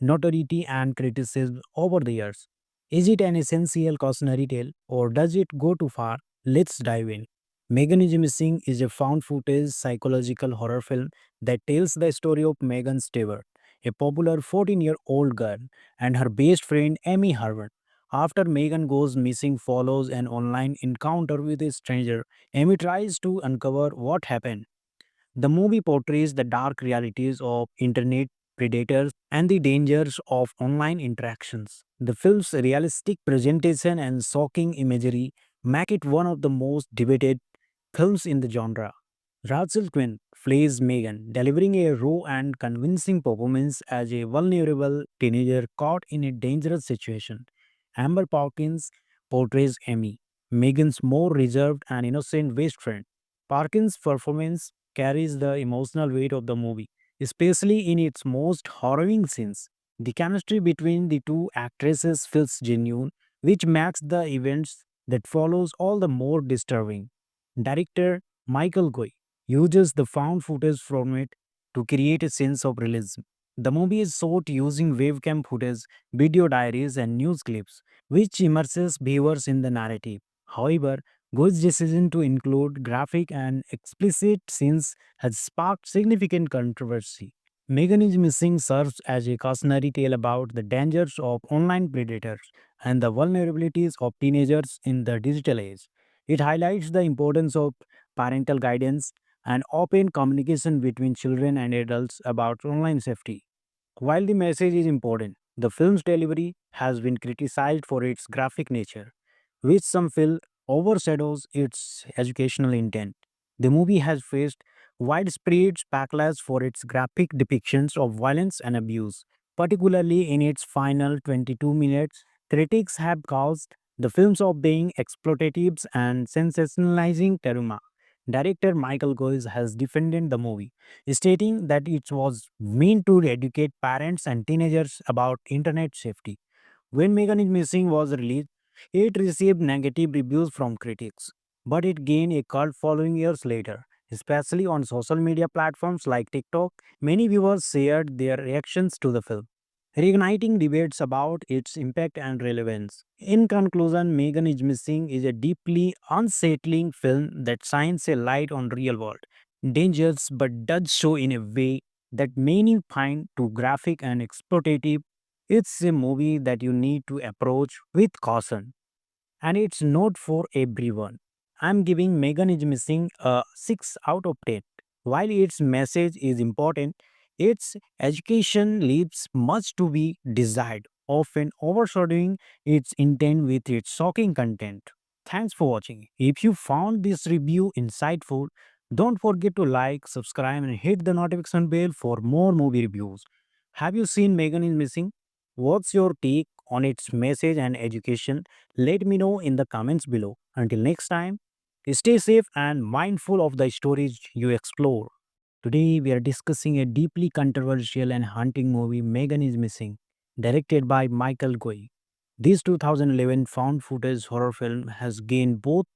notoriety and criticism over the years. Is it an essential cautionary tale or does it go too far? Let's dive in. Megan is Missing is a found footage psychological horror film that tells the story of Megan Stewart, a popular 14-year-old girl, and her best friend Amy Harvard. After Megan goes missing follows an online encounter with a stranger, Amy tries to uncover what happened. The movie portrays the dark realities of internet predators and the dangers of online interactions. The film's realistic presentation and shocking imagery make it one of the most debated films in the genre. Rachel Quinn plays Megan, delivering a raw and convincing performance as a vulnerable teenager caught in a dangerous situation. Amber Parkins portrays Amy, Megan's more reserved and innocent best friend. Parkins' performance carries the emotional weight of the movie, especially in its most harrowing scenes. The chemistry between the two actresses feels genuine, which makes the events that follows all the more disturbing. Director Michael Goy uses the found footage from it to create a sense of realism. The movie is shot using webcam footage, video diaries, and news clips, which immerses viewers in the narrative. However, Go's decision to include graphic and explicit scenes has sparked significant controversy. Megan is Missing serves as a cautionary tale about the dangers of online predators and the vulnerabilities of teenagers in the digital age. It highlights the importance of parental guidance and open communication between children and adults about online safety. While the message is important, the film's delivery has been criticized for its graphic nature, which some feel overshadows its educational intent. The movie has faced widespread backlash for its graphic depictions of violence and abuse, particularly in its final 22 minutes. Critics have caused the films of being exploitative and sensationalizing trauma. Director Michael Goes has defended the movie, stating that it was meant to educate parents and teenagers about internet safety. When Megan is Missing was released, it received negative reviews from critics, but it gained a cult following years later. Especially on social media platforms like TikTok, many viewers shared their reactions to the film, reigniting debates about its impact and relevance. In conclusion, Megan is Missing is a deeply unsettling film that shines a light on real world dangers but does so in a way that many find too graphic and exploitative. It's a movie that you need to approach with caution, and it's not for everyone. I'm giving Megan is Missing a 6 out of 10. While its message is important, its education leaves much to be desired, often overshadowing its intent with its shocking content. Thanks for watching. If you found this review insightful, don't forget to like, subscribe, and hit the notification bell for more movie reviews. Have you seen Megan is Missing? What's your take on its message and education? Let me know in the comments below. Until next time, stay safe and mindful of the stories you explore. Today, we are discussing a deeply controversial and haunting movie, Megan is Missing, directed by Michael Goy. This 2011 found footage horror film has gained both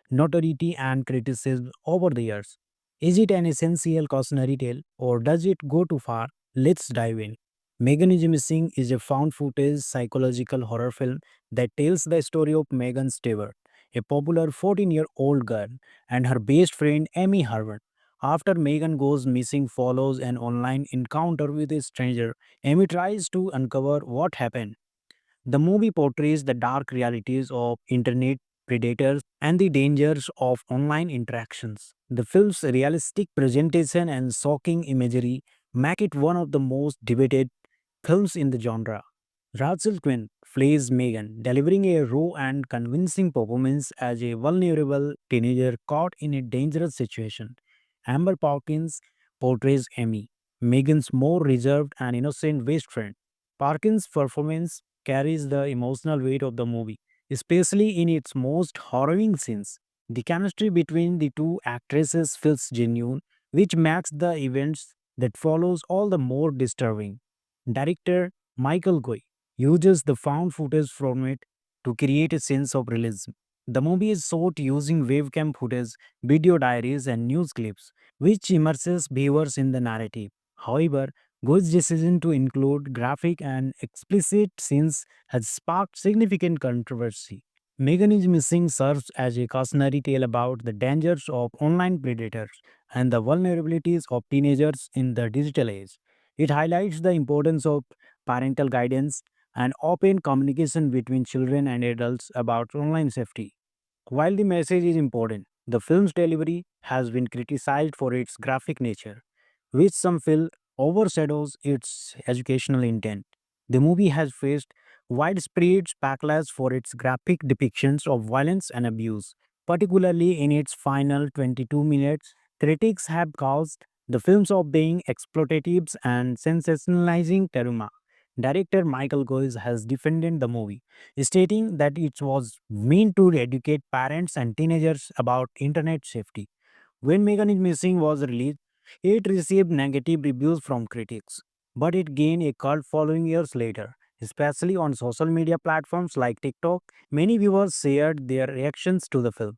notoriety and criticism over the years. Is it an essential cautionary tale or does it go too far? Let's dive in. Megan is Missing is a found footage psychological horror film that tells the story of Megan Stewart, a popular 14-year-old girl, and her best friend Amy Harvard. After Megan goes missing follows an online encounter with a stranger, Amy tries to uncover what happened. The movie portrays the dark realities of internet predators and the dangers of online interactions. The film's realistic presentation and shocking imagery make it one of the most debated films in the genre. Rachel Quinn plays Megan, delivering a raw and convincing performance as a vulnerable teenager caught in a dangerous situation. Amber Parkins portrays Amy, Megan's more reserved and innocent best friend. Parkins' performance carries the emotional weight of the movie, especially in its most harrowing scenes. The chemistry between the two actresses feels genuine, which makes the events that follows all the more disturbing. Director Michael Goy uses the found footage from it to create a sense of realism. The movie is shot using webcam footage, video diaries, and news clips, which immerses viewers in the narrative. However, Go's decision to include graphic and explicit scenes has sparked significant controversy. Megan is Missing serves as a cautionary tale about the dangers of online predators and the vulnerabilities of teenagers in the digital age. It highlights the importance of parental guidance and open communication between children and adults about online safety. While the message is important, the film's delivery has been criticized for its graphic nature, which some feel overshadows its educational intent. The movie has faced widespread backlash for its graphic depictions of violence and abuse, particularly in its final 22 minutes. Critics have caused the films of being exploitative and sensationalizing trauma. Director Michael Goes has defended the movie, stating that it was meant to educate parents and teenagers about internet safety. When Megan is Missing was released, it received negative reviews from critics, but it gained a cult following years later. Especially on social media platforms like TikTok, many viewers shared their reactions to the film,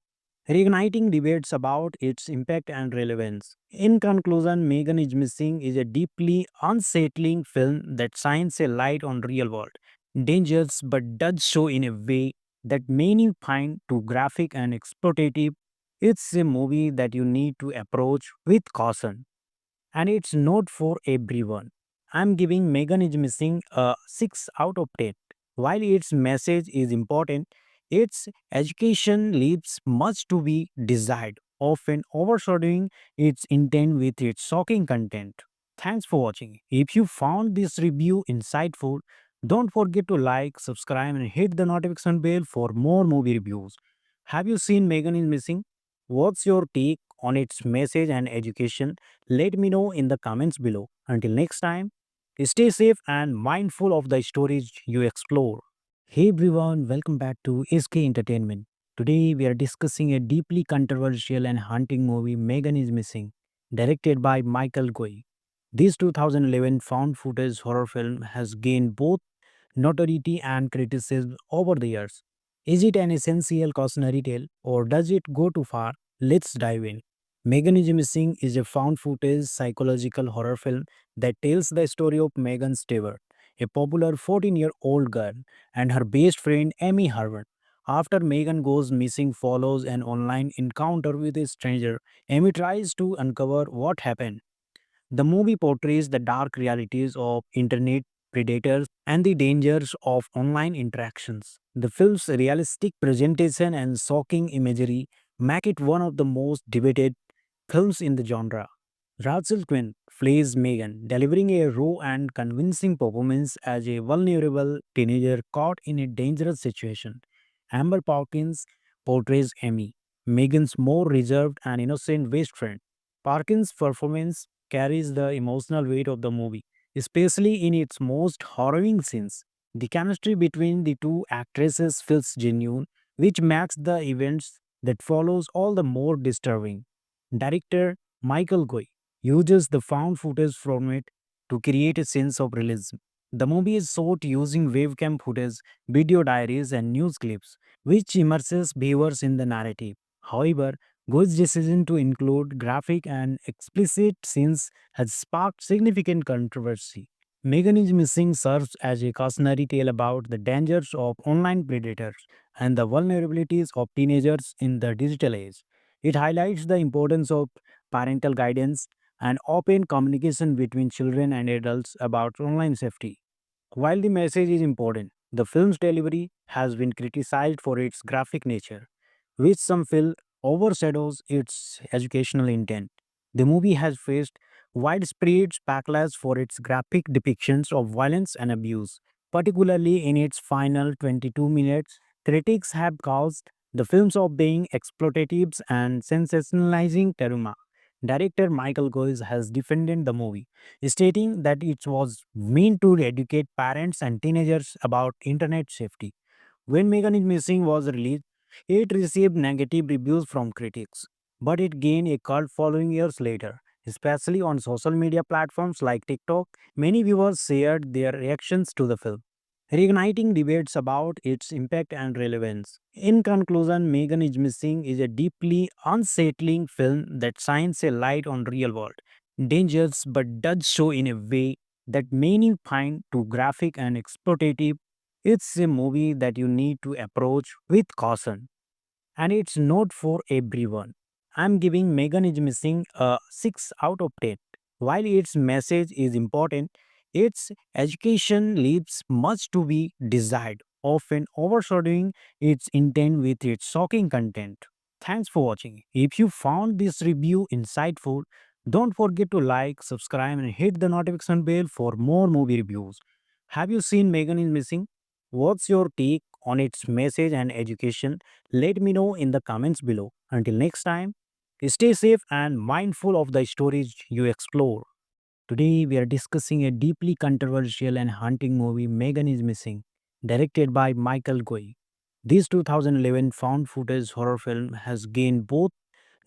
reigniting debates about its impact and relevance. In conclusion, Megan is Missing is a deeply unsettling film that shines a light on real world dangers but does so in a way that many find too graphic and exploitative. It's a movie that you need to approach with caution, and it's not for everyone. I'm giving Megan is Missing a 6 out of 10. While its message is important, its education leaves much to be desired, often overshadowing its intent with its shocking content. Thanks for watching. If you found this review insightful, don't forget to like, subscribe, and hit the notification bell for more movie reviews. Have you seen Megan is Missing? What's your take on its message and education? Let me know in the comments below. Until next time, stay safe and mindful of the stories you explore. Hey everyone, welcome back to SK Entertainment. Today we are discussing a deeply controversial and haunting movie, Megan is Missing, directed by Michael Goy. This 2011 found footage horror film has gained both notoriety and criticism over the years. Is it an essential cautionary tale or does it go too far? Let's dive in. Megan is Missing is a found footage psychological horror film that tells the story of Megan Stewart, a popular 14-year-old girl, and her best friend Amy Harvard. After Megan goes missing follows an online encounter with a stranger, Amy tries to uncover what happened. The movie portrays the dark realities of internet predators and the dangers of online interactions. The film's realistic presentation and shocking imagery make it one of the most debated films in the genre. Rachel Quinn plays Megan, delivering a raw and convincing performance as a vulnerable teenager caught in a dangerous situation. Amber Parkins portrays Amy, Megan's more reserved and innocent best friend. Parkins' performance carries the emotional weight of the movie, especially in its most harrowing scenes. The chemistry between the two actresses feels genuine, which makes the events that follows all the more disturbing. Director Michael Goy uses the found footage format to create a sense of realism. The movie is shot using webcam footage, video diaries, and news clips, which immerses viewers in the narrative. However, Go's decision to include graphic and explicit scenes has sparked significant controversy. Megan is Missing serves as a cautionary tale about the dangers of online predators and the vulnerabilities of teenagers in the digital age. It highlights the importance of parental guidance and open communication between children and adults about online safety. While the message is important, the film's delivery has been criticized for its graphic nature, which some feel overshadows its educational intent. The movie has faced widespread backlash for its graphic depictions of violence and abuse, particularly in its final 22 minutes. Critics have caused the films of being exploitative and sensationalizing trauma. Director Michael Goes has defended the movie, stating that it was meant to educate parents and teenagers about internet safety. When Megan is Missing was released, it received negative reviews from critics, but it gained a cult following years later. Especially on social media platforms like TikTok, many viewers shared their reactions to the film, reigniting debates about its impact and relevance. In conclusion, Megan is Missing is a deeply unsettling film that shines a light on real world dangers but does so in a way that many find too graphic and exploitative. It's a movie that you need to approach with caution and it's not for everyone. I'm giving Megan is Missing a 6 out of 10. While its message is important, its education leaves much to be desired, often overshadowing its intent with its shocking content. Thanks for watching. If you found this review insightful, don't forget to like, subscribe, and hit the notification bell for more movie reviews. Have you seen Megan is Missing? What's your take on its message and education? Let me know in the comments below. Until next time, stay safe and mindful of the stories you explore. Today, we are discussing a deeply controversial and haunting movie, Megan is Missing, directed by Michael Goy. This 2011 found footage horror film has gained both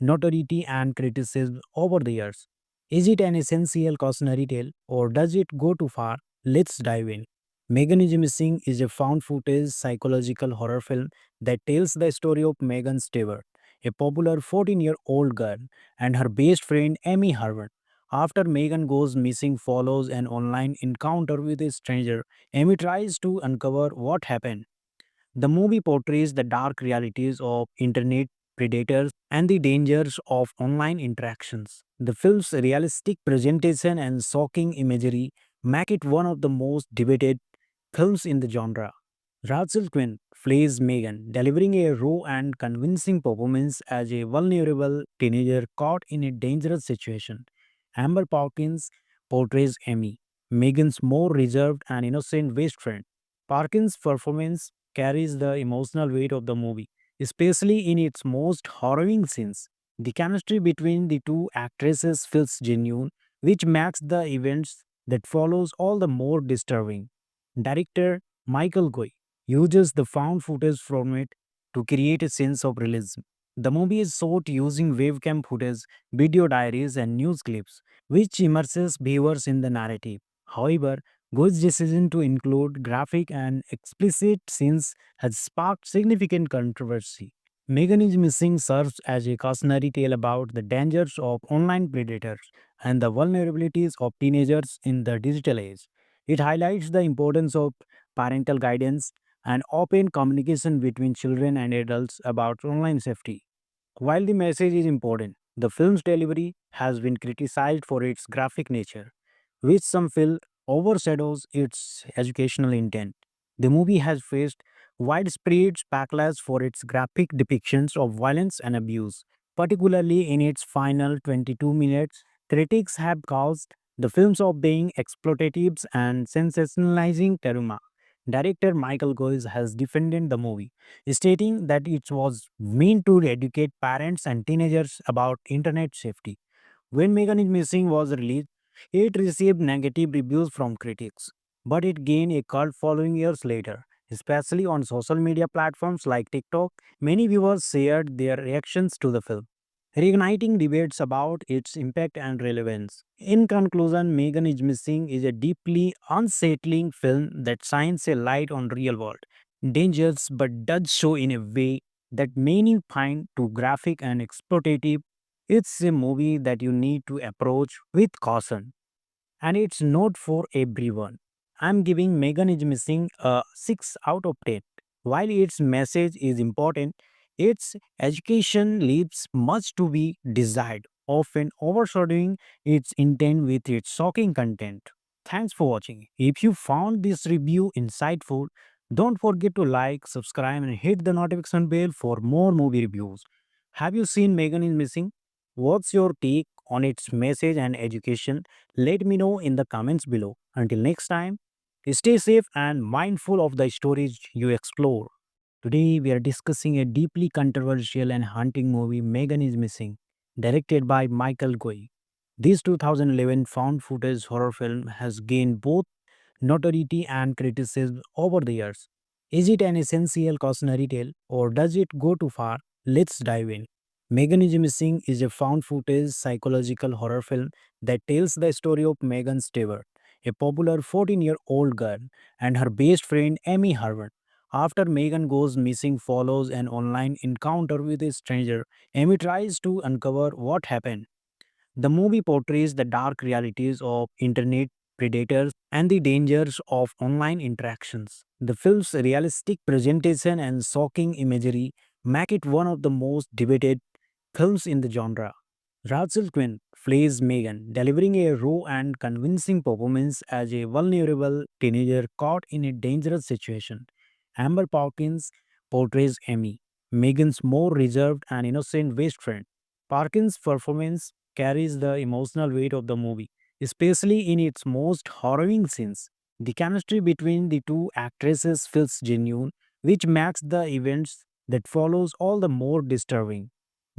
notoriety and criticism over the years. Is it an essential cautionary tale or does it go too far? Let's dive in. Megan is Missing is a found footage psychological horror film that tells the story of Megan Stewart, a popular 14-year-old girl, and her best friend Amy Harvard. After Megan goes missing follows an online encounter with a stranger, Amy tries to uncover what happened. The movie portrays the dark realities of internet predators and the dangers of online interactions. The film's realistic presentation and shocking imagery make it one of the most debated films in the genre. Rachel Quinn plays Megan, delivering a raw and convincing performance as a vulnerable teenager caught in a dangerous situation. Amber Parkins portrays Amy, Megan's more reserved and innocent best friend. Parkins' performance carries the emotional weight of the movie, especially in its most harrowing scenes. The chemistry between the two actresses feels genuine, which makes the events that follows all the more disturbing. Director Michael Goy uses the found footage format to create a sense of realism. The movie is shot using webcam footage, video diaries, and news clips, which immerses viewers in the narrative. However, Go's decision to include graphic and explicit scenes has sparked significant controversy. Megan is Missing serves as a cautionary tale about the dangers of online predators and the vulnerabilities of teenagers in the digital age. It highlights the importance of parental guidance and open communication between children and adults about online safety. While the message is important, the film's delivery has been criticized for its graphic nature, which some feel overshadows its educational intent. The movie has faced widespread backlash for its graphic depictions of violence and abuse, particularly in its final 22 minutes. Critics have caused the films of being exploitative and sensationalizing trauma. Director Michael Goes has defended the movie, stating that it was meant to educate parents and teenagers about internet safety. When Megan is Missing was released, it received negative reviews from critics, but it gained a cult following years later. Especially on social media platforms like TikTok, many viewers shared their reactions to the film, reigniting debates about its impact and relevance. In conclusion, Megan is Missing is a deeply unsettling film that shines a light on real world dangers but does so in a way that many find too graphic and exploitative. It's a movie that you need to approach with caution and it's not for everyone. I'm giving Megan is Missing a 6 out of 10. While its message is important, its education leaves much to be desired, often overshadowing its intent with its shocking content. Thanks for watching. If you found this review insightful, don't forget to like, subscribe, and hit the notification bell for more movie reviews. Have you seen Megan is Missing? What's your take on its message and education? Let me know in the comments below. Until next time, stay safe and mindful of the stories you explore. Today, we are discussing a deeply controversial and haunting movie, Megan is Missing, directed by Michael Goy. This 2011 found footage horror film has gained both notoriety and criticism over the years. Is it an essential cautionary tale or does it go too far? Let's dive in. Megan is Missing is a found footage psychological horror film that tells the story of Megan Stewart, a popular 14-year-old girl, and her best friend Amy Harvard. After Megan goes missing follows an online encounter with a stranger, Amy tries to uncover what happened. The movie portrays the dark realities of internet predators and the dangers of online interactions. The film's realistic presentation and shocking imagery make it one of the most debated films in the genre. Rachel Quinn plays Megan, delivering a raw and convincing performance as a vulnerable teenager caught in a dangerous situation. Amber Parkins portrays Amy, Megan's more reserved and innocent best friend. Parkins' performance carries the emotional weight of the movie, especially in its most harrowing scenes. The chemistry between the two actresses feels genuine, which makes the events that follows all the more disturbing.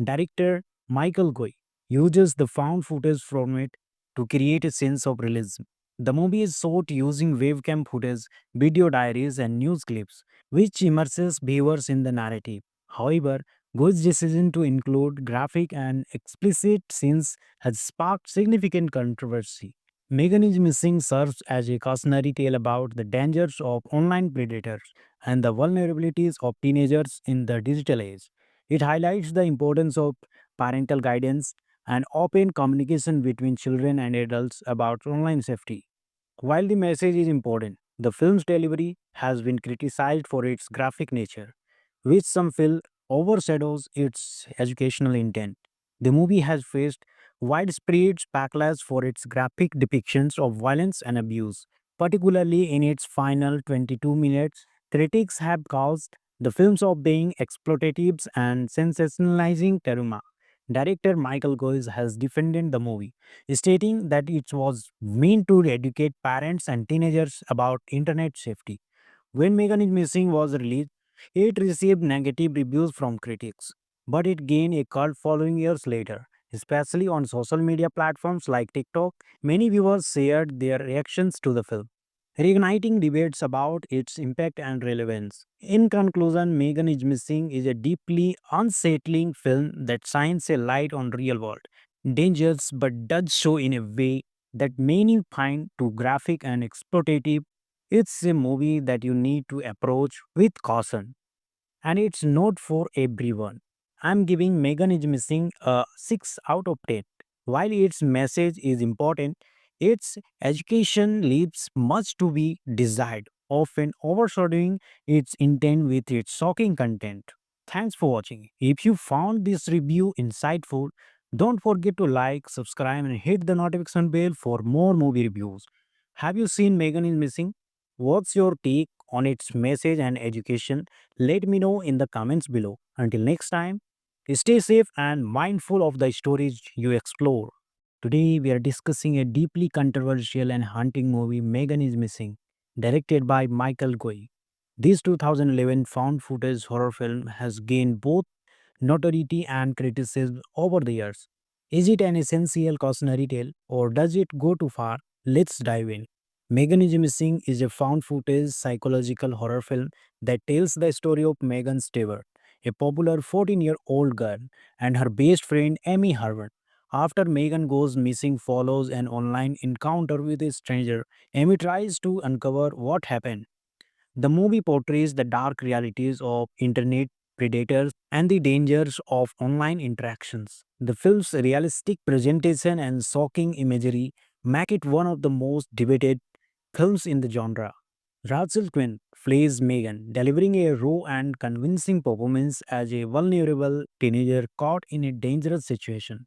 Director Michael Goy uses the found footage format to create a sense of realism. The movie is shot using webcam footage, video diaries, and news clips, which immerses viewers in the narrative. However, Go's decision to include graphic and explicit scenes has sparked significant controversy. Megan is Missing serves as a cautionary tale about the dangers of online predators and the vulnerabilities of teenagers in the digital age. It highlights the importance of parental guidance and open communication between children and adults about online safety. While the message is important, the film's delivery has been criticized for its graphic nature, which some feel overshadows its educational intent. The movie has faced widespread backlash for its graphic depictions of violence and abuse, particularly in its final 22 minutes. Critics have caused the films of being exploitative and sensationalizing trauma. Director Michael Goes has defended the movie, stating that it was meant to educate parents and teenagers about internet safety. When Megan is Missing was released, it received negative reviews from critics, but it gained a cult following years later. Especially on social media platforms like TikTok, many viewers shared their reactions to the film, reigniting debates about its impact and relevance. In conclusion, Megan is Missing is a deeply unsettling film that shines a light on real world dangers but does so in a way that many find too graphic and exploitative. It's a movie that you need to approach with caution, and it's not for everyone. I'm giving Megan is Missing a 6 out of 10. While its message is important, its education leaves much to be desired, often overshadowing its intent with its shocking content. Thanks for watching. If you found this review insightful, don't forget to like, subscribe, and hit the notification bell for more movie reviews. Have you seen Megan is Missing? What's your take on its message and education? Let me know in the comments below. Until next time, stay safe and mindful of the stories you explore. Today, we are discussing a deeply controversial and haunting movie, Megan is Missing, directed by Michael Goy. This 2011 found footage horror film has gained both notoriety and criticism over the years. Is it an essential cautionary tale or does it go too far? Let's dive in. Megan is Missing is a found footage psychological horror film that tells the story of Megan Stewart, a popular 14-year-old girl, and her best friend Amy Harvard. After Megan goes missing follows an online encounter with a stranger, Amy tries to uncover what happened. The movie portrays the dark realities of internet predators and the dangers of online interactions. The film's realistic presentation and shocking imagery make it one of the most debated films in the genre. Rachel Quinn plays Megan, delivering a raw and convincing performance as a vulnerable teenager caught in a dangerous situation.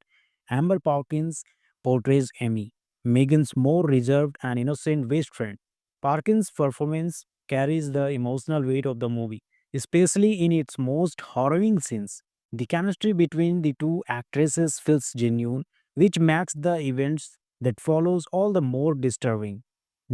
Amber Parkins portrays Amy, Megan's more reserved and innocent best friend. Parkins' performance carries the emotional weight of the movie, especially in its most harrowing scenes. The chemistry between the two actresses feels genuine, which makes the events that follows all the more disturbing.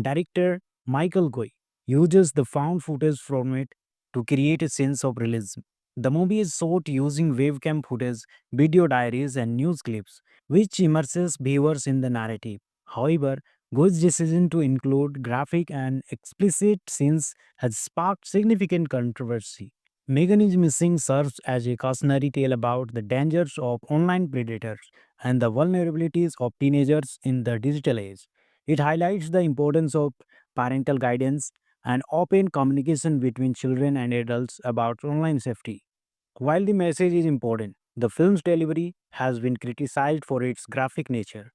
Director Michael Goy uses the found footage format to create a sense of realism. The movie is shot using webcam footage, video diaries, and news clips, which immerses viewers in the narrative. However, Go's decision to include graphic and explicit scenes has sparked significant controversy. Megan is Missing serves as a cautionary tale about the dangers of online predators and the vulnerabilities of teenagers in the digital age. It highlights the importance of parental guidance and open communication between children and adults about online safety. While the message is important, the film's delivery has been criticized for its graphic nature,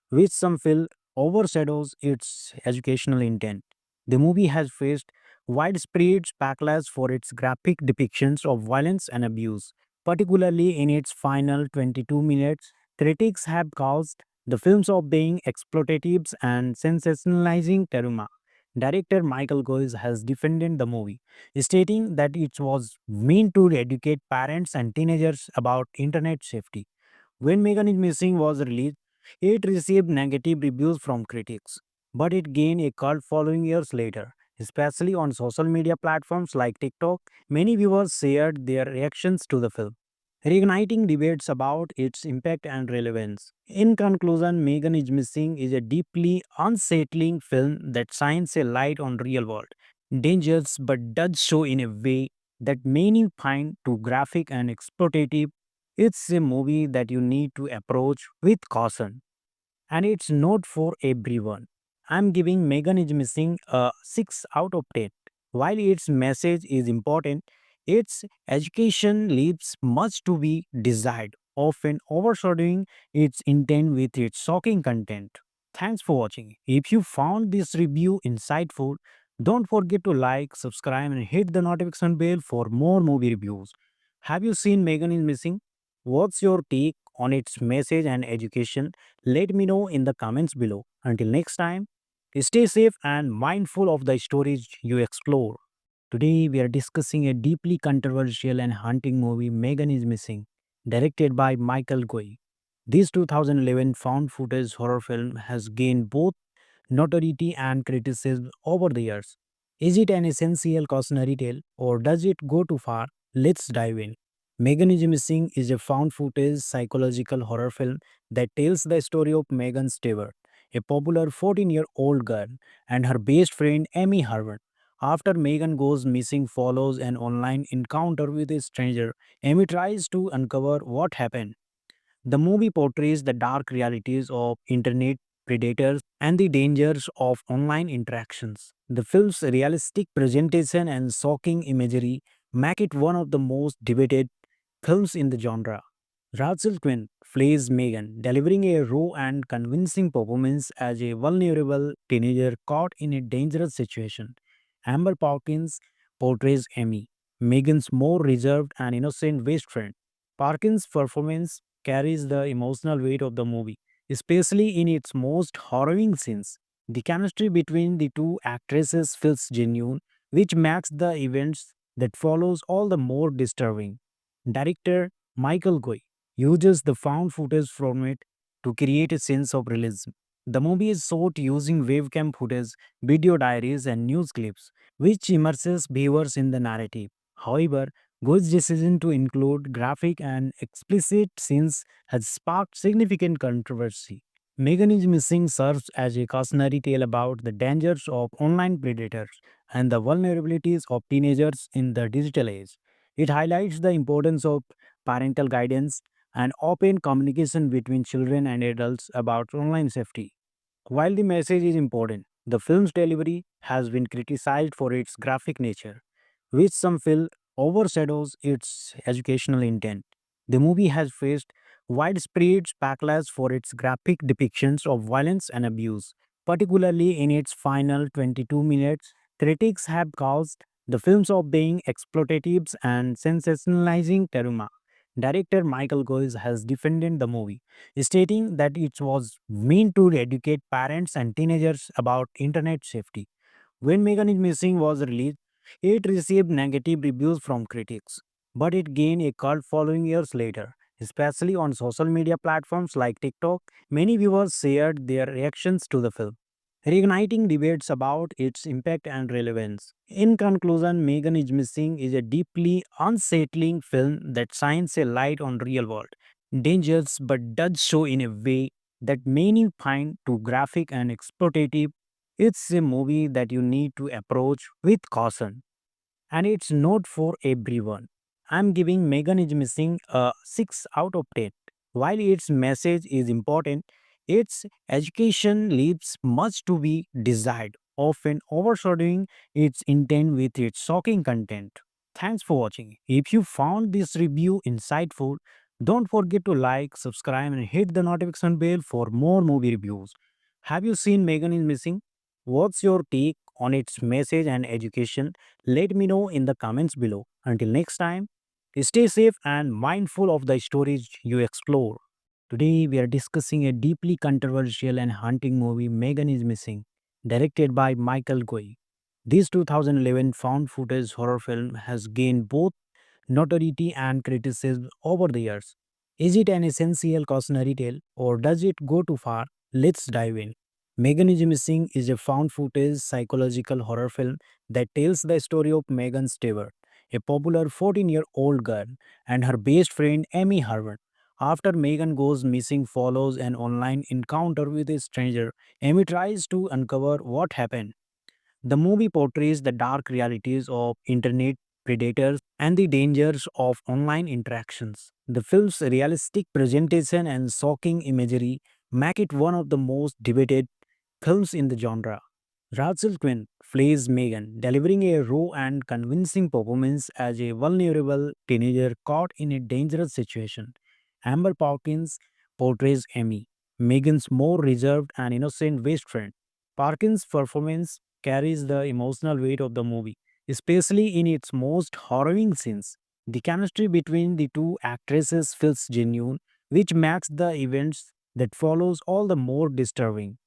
which some feel overshadows its educational intent. The movie has faced widespread backlash for its graphic depictions of violence and abuse, particularly in its final 22 minutes. Critics have caused the films of being exploitative and sensationalizing trauma. Director Michael Goes has defended the movie, stating that it was meant to educate parents and teenagers about internet safety. When Megan is Missing was released, it received negative reviews from critics, but it gained a cult following years later. Especially on social media platforms like TikTok, many viewers shared their reactions to the film, reigniting debates about its impact and relevance. In conclusion, Megan is Missing is a deeply unsettling film that shines a light on real world dangers but does so in a way that many find too graphic and exploitative. It's a movie that you need to approach with caution, and it's not for everyone. I'm giving Megan is Missing a 6 out of 10. While its message is important, its education leaves much to be desired, often overshadowing its intent with its shocking content. Thanks for watching. If you found this review insightful, don't forget to like, subscribe, and hit the notification bell for more movie reviews. Have you seen Megan is Missing? What's your take on its message and education? Let me know in the comments below. Until next time, stay safe and mindful of the stories you explore. Today, we are discussing a deeply controversial and haunting movie, Megan is Missing, directed by Michael Goy. This 2011 found footage horror film has gained both notoriety and criticism over the years. Is it an essential cautionary tale or does it go too far? Let's dive in. Megan is Missing is a found footage psychological horror film that tells the story of Megan Stewart, a popular 14-year-old girl, and her best friend Amy Harvard. After Megan goes missing follows an online encounter with a stranger, Amy tries to uncover what happened. The movie portrays the dark realities of internet predators and the dangers of online interactions. The film's realistic presentation and shocking imagery make it one of the most debated films in the genre. Rachel Quinn plays Megan, delivering a raw and convincing performance as a vulnerable teenager caught in a dangerous situation. Amber Parkins portrays Amy, Megan's more reserved and innocent best friend. Parkins' performance carries the emotional weight of the movie, especially in its most harrowing scenes. The chemistry between the two actresses feels genuine, which makes the events that follows all the more disturbing. Director Michael Goy uses the found footage format to create a sense of realism. The movie is shot using webcam footage, video diaries, and news clips, which immerses viewers in the narrative. However, Goy's decision to include graphic and explicit scenes has sparked significant controversy. Megan is Missing serves as a cautionary tale about the dangers of online predators and the vulnerabilities of teenagers in the digital age. It highlights the importance of parental guidance and open communication between children and adults about online safety. While the message is important, the film's delivery has been criticized for its graphic nature, which some feel overshadows its educational intent. The movie has faced widespread backlash for its graphic depictions of violence and abuse, particularly in its final 22 minutes. Critics have caused the films of being exploitative and sensationalizing trauma. Director Michael Goes has defended the movie, stating that it was meant to educate parents and teenagers about internet safety. When Megan is Missing was released, it received negative reviews from critics, but it gained a cult following years later. Especially on social media platforms like TikTok, many viewers shared their reactions to the film, reigniting debates about its impact and relevance. In conclusion, Megan is Missing is a deeply unsettling film that shines a light on real world dangers but does so in a way that many find too graphic and exploitative. It's a movie that you need to approach with caution, and it's not for everyone. I'm giving Megan is Missing a 6 out of 10. While its message is important, Its education leaves much to be desired, often overshadowing its intent with its shocking content. Thanks for watching. If you found this review insightful, don't forget to like, subscribe, and hit the notification bell for more movie reviews. Have you seen Megan is Missing? What's your take on its message and education? Let me know in the comments below. Until next time, stay safe and mindful of the stories you explore. Today, we are discussing a deeply controversial and haunting movie, Megan is Missing, directed by Michael Goy. This 2011 found footage horror film has gained both notoriety and criticism over the years. Is it an essential cautionary tale or does it go too far? Let's dive in. Megan is Missing is a found footage psychological horror film that tells the story of Megan Stewart, a popular 14-year-old girl, and her best friend Amy Harvard. After Megan goes missing follows an online encounter with a stranger, Amy tries to uncover what happened. The movie portrays the dark realities of internet predators and the dangers of online interactions. The film's realistic presentation and shocking imagery make it one of the most debated films in the genre. Rachel Quinn plays Megan, delivering a raw and convincing performance as a vulnerable teenager caught in a dangerous situation. Amber Parkins portrays Amy, Megan's more reserved and innocent best friend. Parkins' performance carries the emotional weight of the movie, especially in its most harrowing scenes. The chemistry between the two actresses feels genuine, which makes the events that follows all the more disturbing.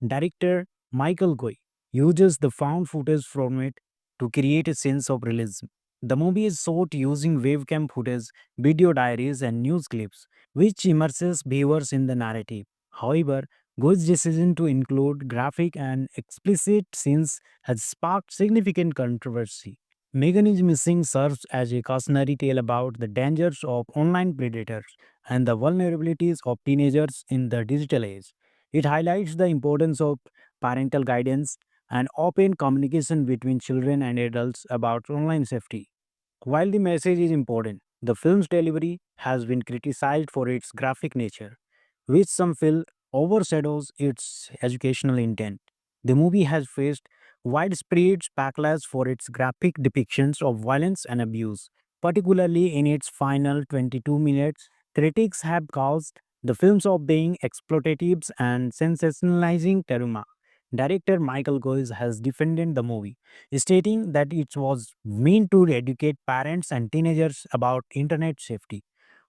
Director Michael Goy uses the found footage format to create a sense of realism. The movie is shot using webcam footage, video diaries, and news clips, which immerses viewers in the narrative. However, Goy's decision to include graphic and explicit scenes has sparked significant controversy. Megan is Missing serves as a cautionary tale about the dangers of online predators and the vulnerabilities of teenagers in the digital age. It highlights the importance of parental guidance and open communication between children and adults about online safety. While the message is important, the film's delivery has been criticized for its graphic nature, which some feel overshadows its educational intent. The movie has faced widespread backlash for its graphic depictions of violence and abuse, particularly in its final 22 minutes. Critics have caused the films of being exploitative and sensationalizing trauma. Director Michael Goes has defended the movie, stating that it was meant to educate parents and teenagers about internet safety.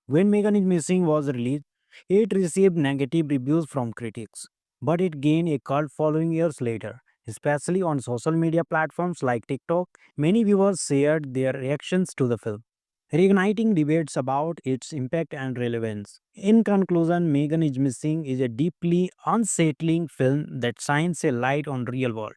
When Megan is Missing was released, it received negative reviews from critics, but it gained a cult following years later. Especially on social media platforms like TikTok, many viewers shared their reactions to the film, reigniting debates about its impact and relevance. In conclusion, Megan is Missing is a deeply unsettling film that shines a light on real world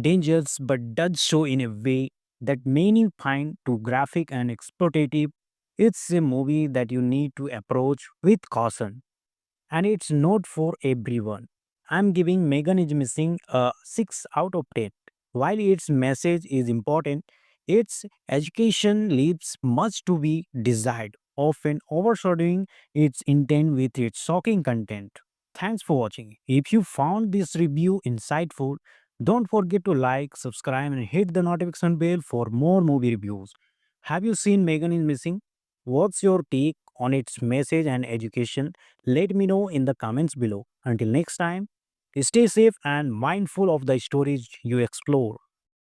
dangers but does so in a way that many find too graphic and exploitative. It's a movie that you need to approach with caution, and it's not for everyone. I'm giving Megan is Missing a 6 out of 10. While its message is important, its education leaves much to be desired, often overshadowing its intent with its shocking content. Thanks for watching. If you found this review insightful, don't forget to like, subscribe, and hit the notification bell for more movie reviews. Have you seen Megan is Missing? What's your take on its message and education? Let me know in the comments below. Until next time, stay safe and mindful of the stories you explore.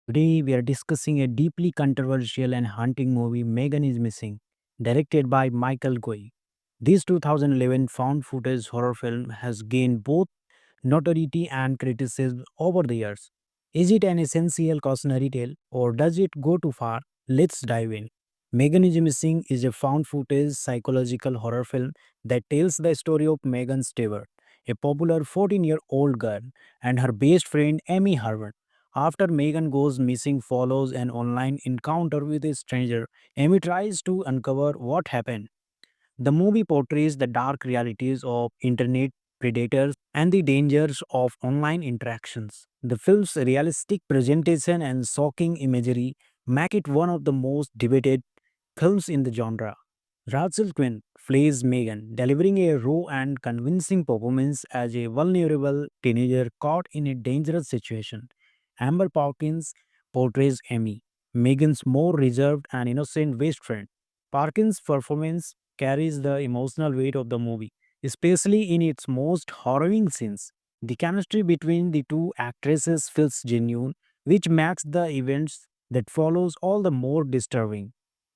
Today, we are discussing a deeply controversial and haunting movie, Megan is Missing, directed by Michael Goy. This 2011 found footage horror film has gained both notoriety and criticism over the years. Is it an essential cautionary tale or does it go too far? Let's dive in. Megan is Missing is a found footage psychological horror film that tells the story of Megan Stewart, a popular 14-year-old girl, and her best friend Amy Harvard. After Megan goes missing follows an online encounter with a stranger, Amy tries to uncover what happened. The movie portrays the dark realities of internet predators and the dangers of online interactions. The film's realistic presentation and shocking imagery make it one of the most debated films in the genre. Rachel Quinn plays Megan, delivering a raw and convincing performance as a vulnerable teenager caught in a dangerous situation. Amber Parkins portrays Amy, Megan's more reserved and innocent best friend. Parkins' performance carries the emotional weight of the movie, especially in its most harrowing scenes. The chemistry between the two actresses feels genuine, which makes the events that follows all the more disturbing.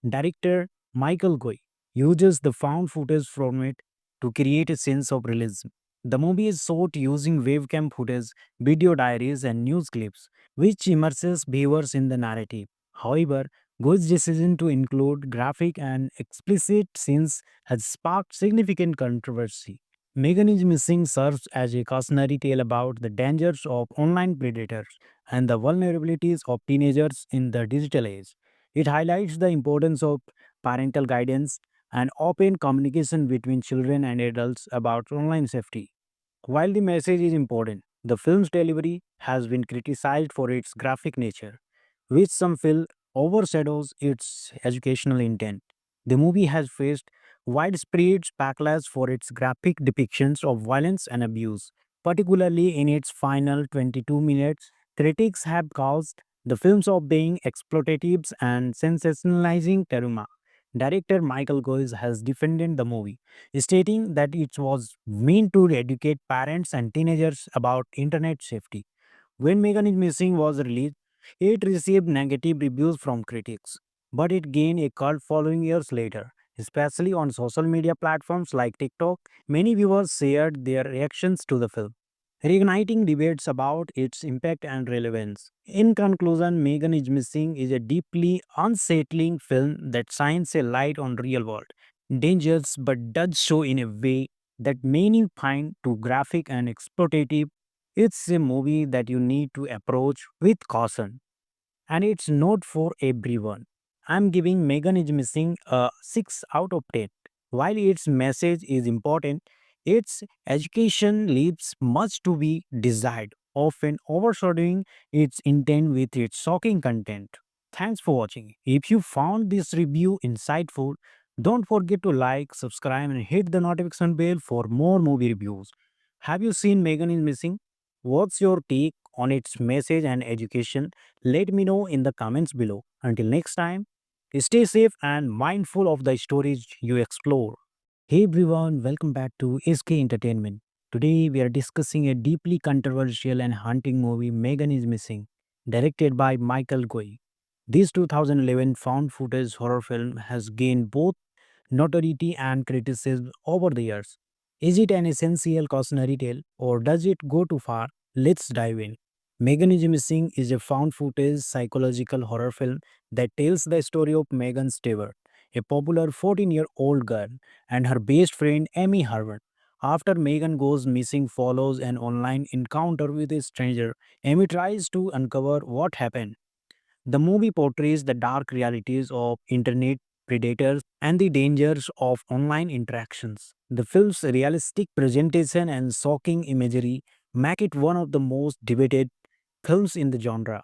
Director Michael Goy uses the found footage from it to create a sense of realism. The movie is shot using webcam footage, video diaries, and news clips, which immerses viewers in the narrative. However, Goy's decision to include graphic and explicit scenes has sparked significant controversy. Megan is Missing serves as a cautionary tale about the dangers of online predators and the vulnerabilities of teenagers in the digital age. It highlights the importance of parental guidance and open communication between children and adults about online safety. While the message is important, the film's delivery has been criticized for its graphic nature, which some feel overshadows its educational intent. The movie has faced widespread backlash for its graphic depictions of violence and abuse, particularly in its final 22 minutes. Critics have caused the films of being exploitative and sensationalizing trauma. Director Michael Goes has defended the movie, stating that it was meant to educate parents and teenagers about internet safety. When Megan is Missing was released, it received negative reviews from critics, but it gained a cult following years later. Especially on social media platforms like TikTok, many viewers shared their reactions to the film, reigniting debates about its impact and relevance. In conclusion, Megan is Missing is a deeply unsettling film that shines a light on real world dangers but does so in a way that many find too graphic and exploitative. It's a movie that you need to approach with caution, and it's not for everyone. I'm giving Megan is Missing a 6 out of 10. While its message is important, its education leaves much to be desired, often overshadowing its intent with its shocking content. Thanks for watching. If you found this review insightful, don't forget to like, subscribe, and hit the notification bell for more movie reviews. Have you seen Megan is Missing? What's your take on its message and education? Let me know in the comments below. Until next time, stay safe and mindful of the stories you explore. Hey everyone, welcome back to SK Entertainment. Today we are discussing a deeply controversial and haunting movie, Megan is Missing, directed by Michael Goy. This 2011 found footage horror film has gained both notoriety and criticism over the years. Is it an essential cautionary tale or does it go too far? Let's dive in. Megan is Missing is a found footage psychological horror film that tells the story of Megan Stewart, a popular 14-year-old girl, and her best friend Amy Harvard. After Megan goes missing follows an online encounter with a stranger, Amy tries to uncover what happened. The movie portrays the dark realities of internet predators and the dangers of online interactions. The film's realistic presentation and shocking imagery make it one of the most debated films in the genre.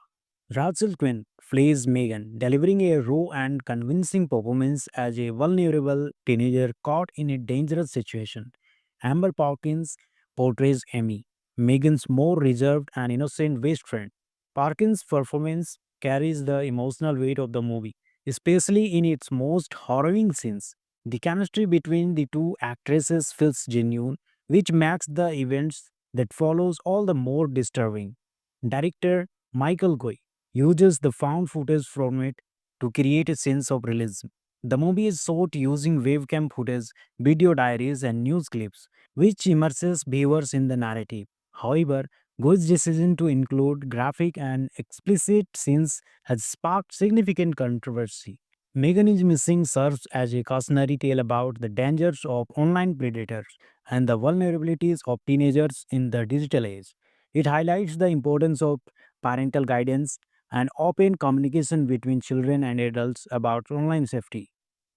Rachel Quinn plays Megan, delivering a raw and convincing performance as a vulnerable teenager caught in a dangerous situation. Amber Parkins portrays Amy, Megan's more reserved and innocent best friend. Parkins' performance carries the emotional weight of the movie, especially in its most harrowing scenes. The chemistry between the two actresses feels genuine, which makes the events that follows all the more disturbing. Director Michael Goy uses the found footage from it to create a sense of realism. The movie is shot using webcam footage, video diaries, and news clips, which immerses viewers in the narrative. However, Go's decision to include graphic and explicit scenes has sparked significant controversy. Megan is Missing serves as a cautionary tale about the dangers of online predators and the vulnerabilities of teenagers in the digital age. It highlights the importance of parental guidance and open communication between children and adults about online safety.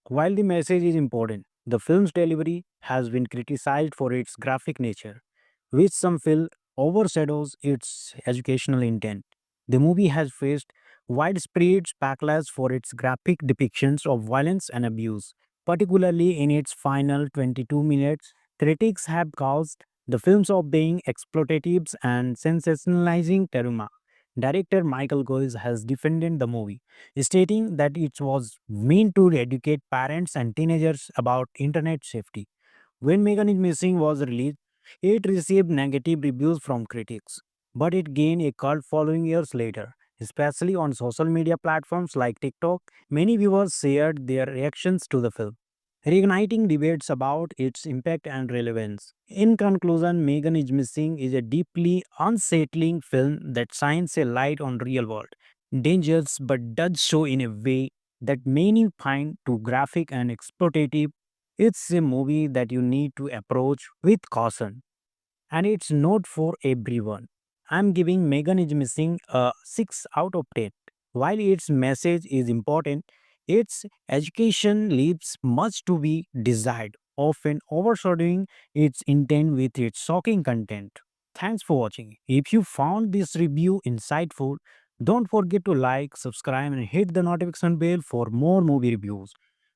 While the message is important, the film's delivery has been criticized for its graphic nature, which some feel overshadows its educational intent. The movie has faced widespread backlash for its graphic depictions of violence and abuse, particularly in its final 22 minutes. Critics have caused the films of being exploitatives and sensationalizing teruma. Director Michael Goes has defended the movie, stating that it was meant to educate parents and teenagers about internet safety. When Megan is Missing was released, it received negative reviews from critics, but it gained a cult following years later. Especially on social media platforms like TikTok, many viewers shared their reactions to the film, reigniting debates about its impact and relevance. In conclusion, Megan is Missing is a deeply unsettling film that shines a light on real world dangers but does so in a way that many find too graphic and exploitative. It's a movie that you need to approach with caution, and it's not for everyone. I'm giving Megan is Missing a 6 out of 10. While its message is important, its education leaves much to be desired, often overshadowing its intent with its shocking content. Thanks for watching. If you found this review insightful, don't forget to like, subscribe, and hit the notification bell for more movie reviews.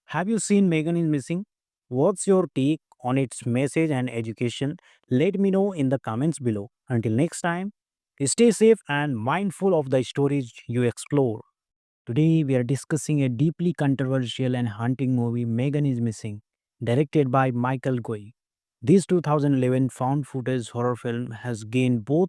Have you seen Megan is Missing? What's your take on its message and education? Let me know in the comments below. Until next time, stay safe and mindful of the stories you explore. Today, we are discussing a deeply controversial and haunting movie, Megan is Missing, directed by Michael Goy. This 2011 found footage horror film has gained both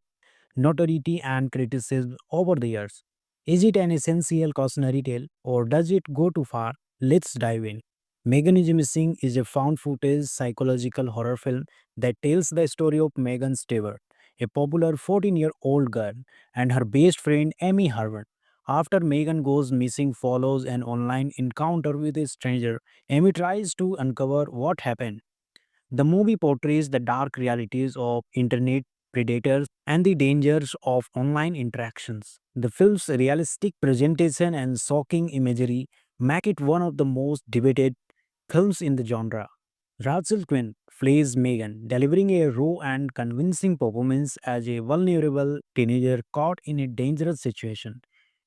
notoriety and criticism over the years. Is it an essential cautionary tale or does it go too far? Let's dive in. Megan is Missing is a found footage psychological horror film that tells the story of Megan Stewart, a popular 14-year-old girl, and her best friend Amy Harvard. After Megan goes missing follows an online encounter with a stranger, Amy tries to uncover what happened. The movie portrays the dark realities of internet predators and the dangers of online interactions. The film's realistic presentation and shocking imagery make it one of the most debated films in the genre. Rachel Quinn plays Megan, delivering a raw and convincing performance as a vulnerable teenager caught in a dangerous situation.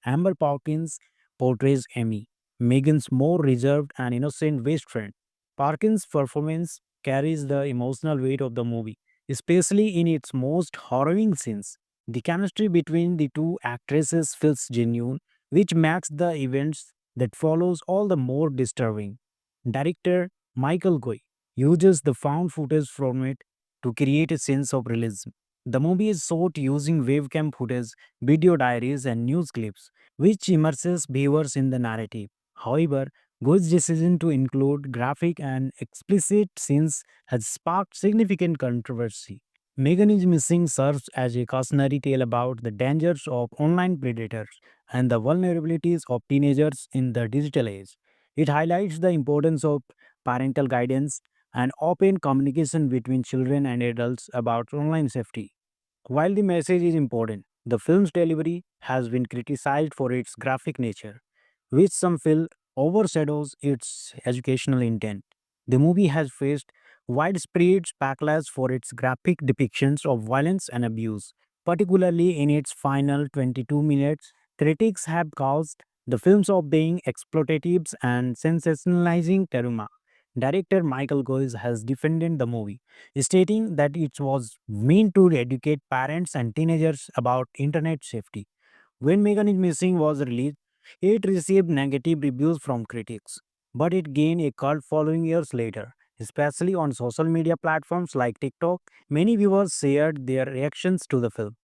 Amber Parkins portrays Amy, Megan's more reserved and innocent best friend. Parkins' performance carries the emotional weight of the movie, especially in its most harrowing scenes. The chemistry between the two actresses feels genuine, which makes the events that follows all the more disturbing. Director Michael Goy uses the found footage from it to create a sense of realism. The movie is shot using webcam footage, video diaries, and news clips, which immerses viewers in the narrative. However, Go's decision to include graphic and explicit scenes has sparked significant controversy. Megan is Missing serves as a cautionary tale about the dangers of online predators and the vulnerabilities of teenagers in the digital age. It highlights the importance of parental guidance and open communication between children and adults about online safety. While the message is important, the film's delivery has been criticized for its graphic nature, which some feel overshadows its educational intent. The movie has faced widespread backlash for its graphic depictions of violence and abuse, particularly in its final 22 minutes. Critics have caused the films of being exploitatives and sensationalizing teruma. Director Michael Goes has defended the movie, stating that it was meant to educate parents and teenagers about internet safety. When Megan is Missing was released, it received negative reviews from critics, but it gained a cult following years later. Especially on social media platforms like TikTok, many viewers shared their reactions to the film,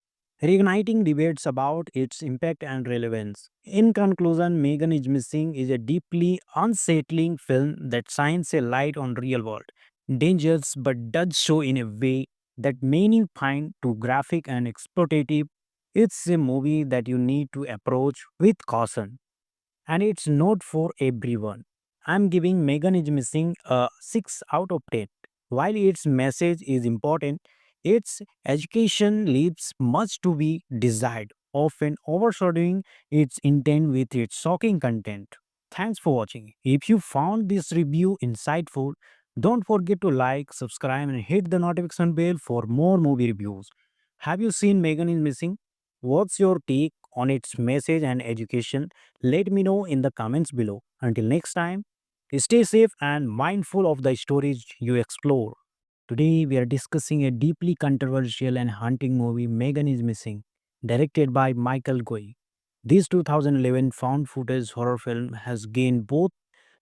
reigniting debates about its impact and relevance. In conclusion, Megan is Missing is a deeply unsettling film that shines a light on real world dangers but does so in a way that many find too graphic and exploitative. It's a movie that you need to approach with caution, and it's not for everyone. I'm giving Megan is Missing a 6 out of 10. While its message is important, its education leaves much to be desired, often overshadowing its intent with its shocking content. Thanks for watching. If you found this review insightful, don't forget to like, subscribe, and hit the notification bell for more movie reviews. Have you seen Megan is Missing? What's your take on its message and education? Let me know in the comments below. Until next time, Stay safe and mindful of the stories you explore. Today, we are discussing a deeply controversial and haunting movie, Megan is Missing, directed by Michael Goy. This 2011 found footage horror film has gained both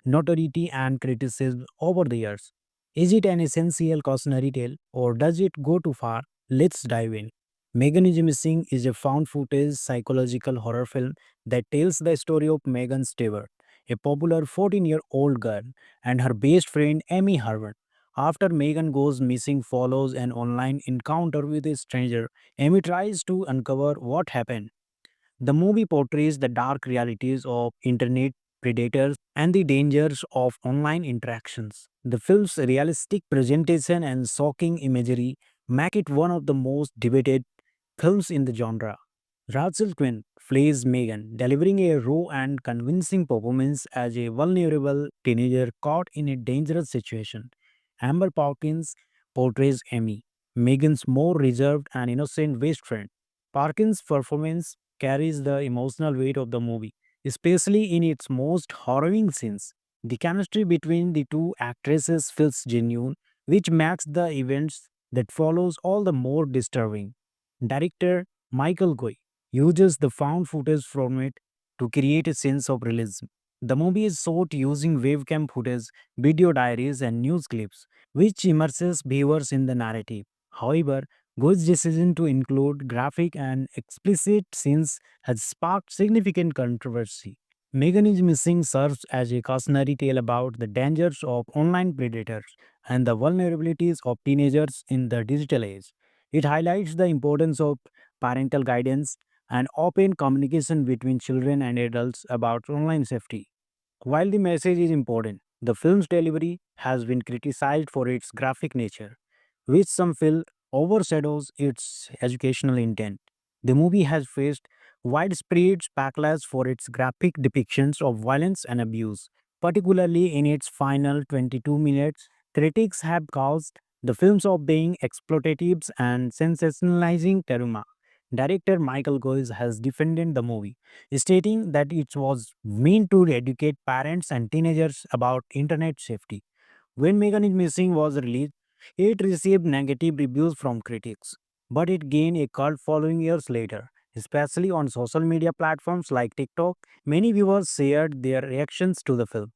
notoriety and criticism over the years. Is it an essential cautionary tale or does it go too far? Let's dive in. Megan is Missing is a found footage psychological horror film that tells the story of Megan Stewart, a popular 14-year-old girl, and her best friend Amy Harvard. After Megan goes missing follows an online encounter with a stranger, Amy tries to uncover what happened. The movie portrays the dark realities of internet predators and the dangers of online interactions. The film's realistic presentation and shocking imagery make it one of the most debated films in the genre. Rachel Quinn plays Megan, delivering a raw and convincing performance as a vulnerable teenager caught in a dangerous situation. Amber Parkins portrays Amy, Megan's more reserved and innocent best friend. Parkins' performance carries the emotional weight of the movie, especially in its most harrowing scenes. The chemistry between the two actresses feels genuine, which makes the events that follows all the more disturbing. Director Michael Goy uses the found footage from it to create a sense of realism. The movie is shot using webcam footage, video diaries, and news clips, which immerses viewers in the narrative. However, Go's decision to include graphic and explicit scenes has sparked significant controversy. Megan is Missing serves as a cautionary tale about the dangers of online predators and the vulnerabilities of teenagers in the digital age. It highlights the importance of parental guidance and open communication between children and adults about online safety. While the message is important, the film's delivery has been criticized for its graphic nature, which some feel overshadows its educational intent. The movie has faced widespread backlash for its graphic depictions of violence and abuse, particularly in its final 22 minutes. Critics have caused the films of being exploitative and sensationalizing trauma. Director Michael Goes has defended the movie, stating that it was meant to educate parents and teenagers about internet safety. When Megan is Missing was released, it received negative reviews from critics, but it gained a cult following years later. Especially on social media platforms like TikTok, many viewers shared their reactions to the film,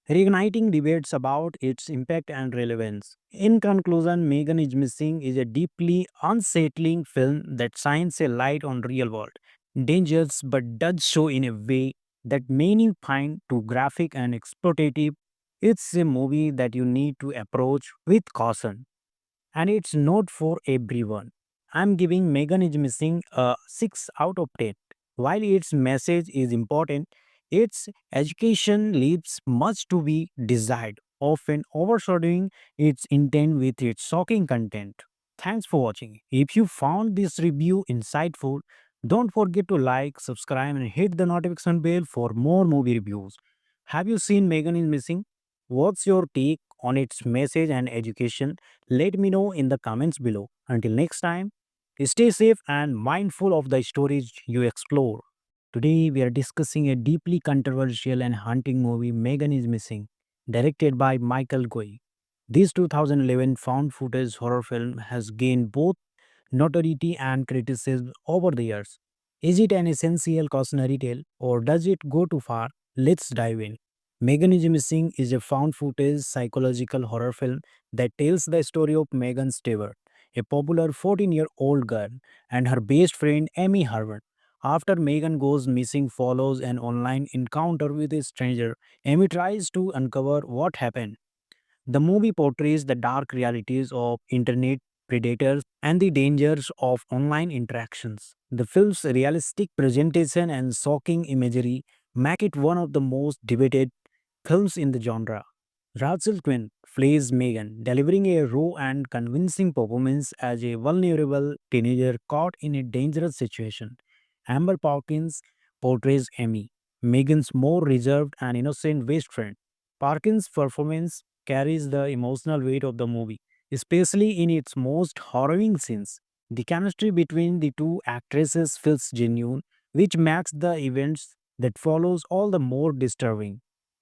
reigniting debates about its impact and relevance. In conclusion, Megan is Missing is a deeply unsettling film that shines a light on real world dangers but does so in a way that many find too graphic and exploitative. It's a movie that you need to approach with caution, and it's not for everyone. I'm giving Megan is Missing a 6 out of 10. While its message is important, its education leaves much to be desired, often overshadowing its intent with its shocking content. Thanks for watching. If you found this review insightful, don't forget to like, subscribe, and hit the notification bell for more movie reviews. Have you seen Megan is Missing? What's your take on its message and education? Let me know in the comments below. Until next time, stay safe and mindful of the stories you explore. Today, we are discussing a deeply controversial and haunting movie, Megan is Missing, directed by Michael Goy. This 2011 found footage horror film has gained both notoriety and criticism over the years. Is it an essential cautionary tale or does it go too far? Let's dive in. Megan is Missing is a found footage psychological horror film that tells the story of Megan Stewart, a popular 14-year-old girl, and her best friend Amy Harvard. After Megan goes missing follows an online encounter with a stranger, Amy tries to uncover what happened. The movie portrays the dark realities of internet predators and the dangers of online interactions. The film's realistic presentation and shocking imagery make it one of the most debated films in the genre. Rachel Quinn plays Megan, delivering a raw and convincing performance as a vulnerable teenager caught in a dangerous situation. Amber Parkins portrays Amy, Megan's more reserved and innocent best friend. Parkins' performance carries the emotional weight of the movie, especially in its most harrowing scenes. The chemistry between the two actresses feels genuine, which makes the events that follows all the more disturbing.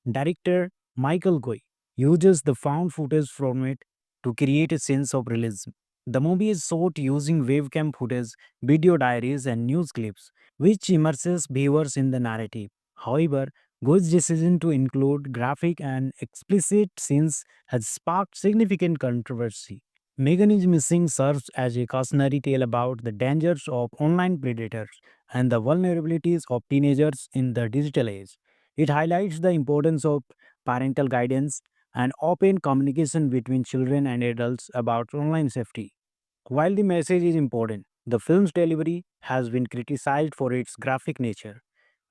Director Michael Goy uses the found footage format to create a sense of realism. The movie is shot using webcam footage, video diaries, and news clips, which immerses viewers in the narrative. However, Goy's decision to include graphic and explicit scenes has sparked significant controversy. Megan is Missing serves as a cautionary tale about the dangers of online predators and the vulnerabilities of teenagers in the digital age. It highlights the importance of parental guidance and open communication between children and adults about online safety. While the message is important, the film's delivery has been criticized for its graphic nature,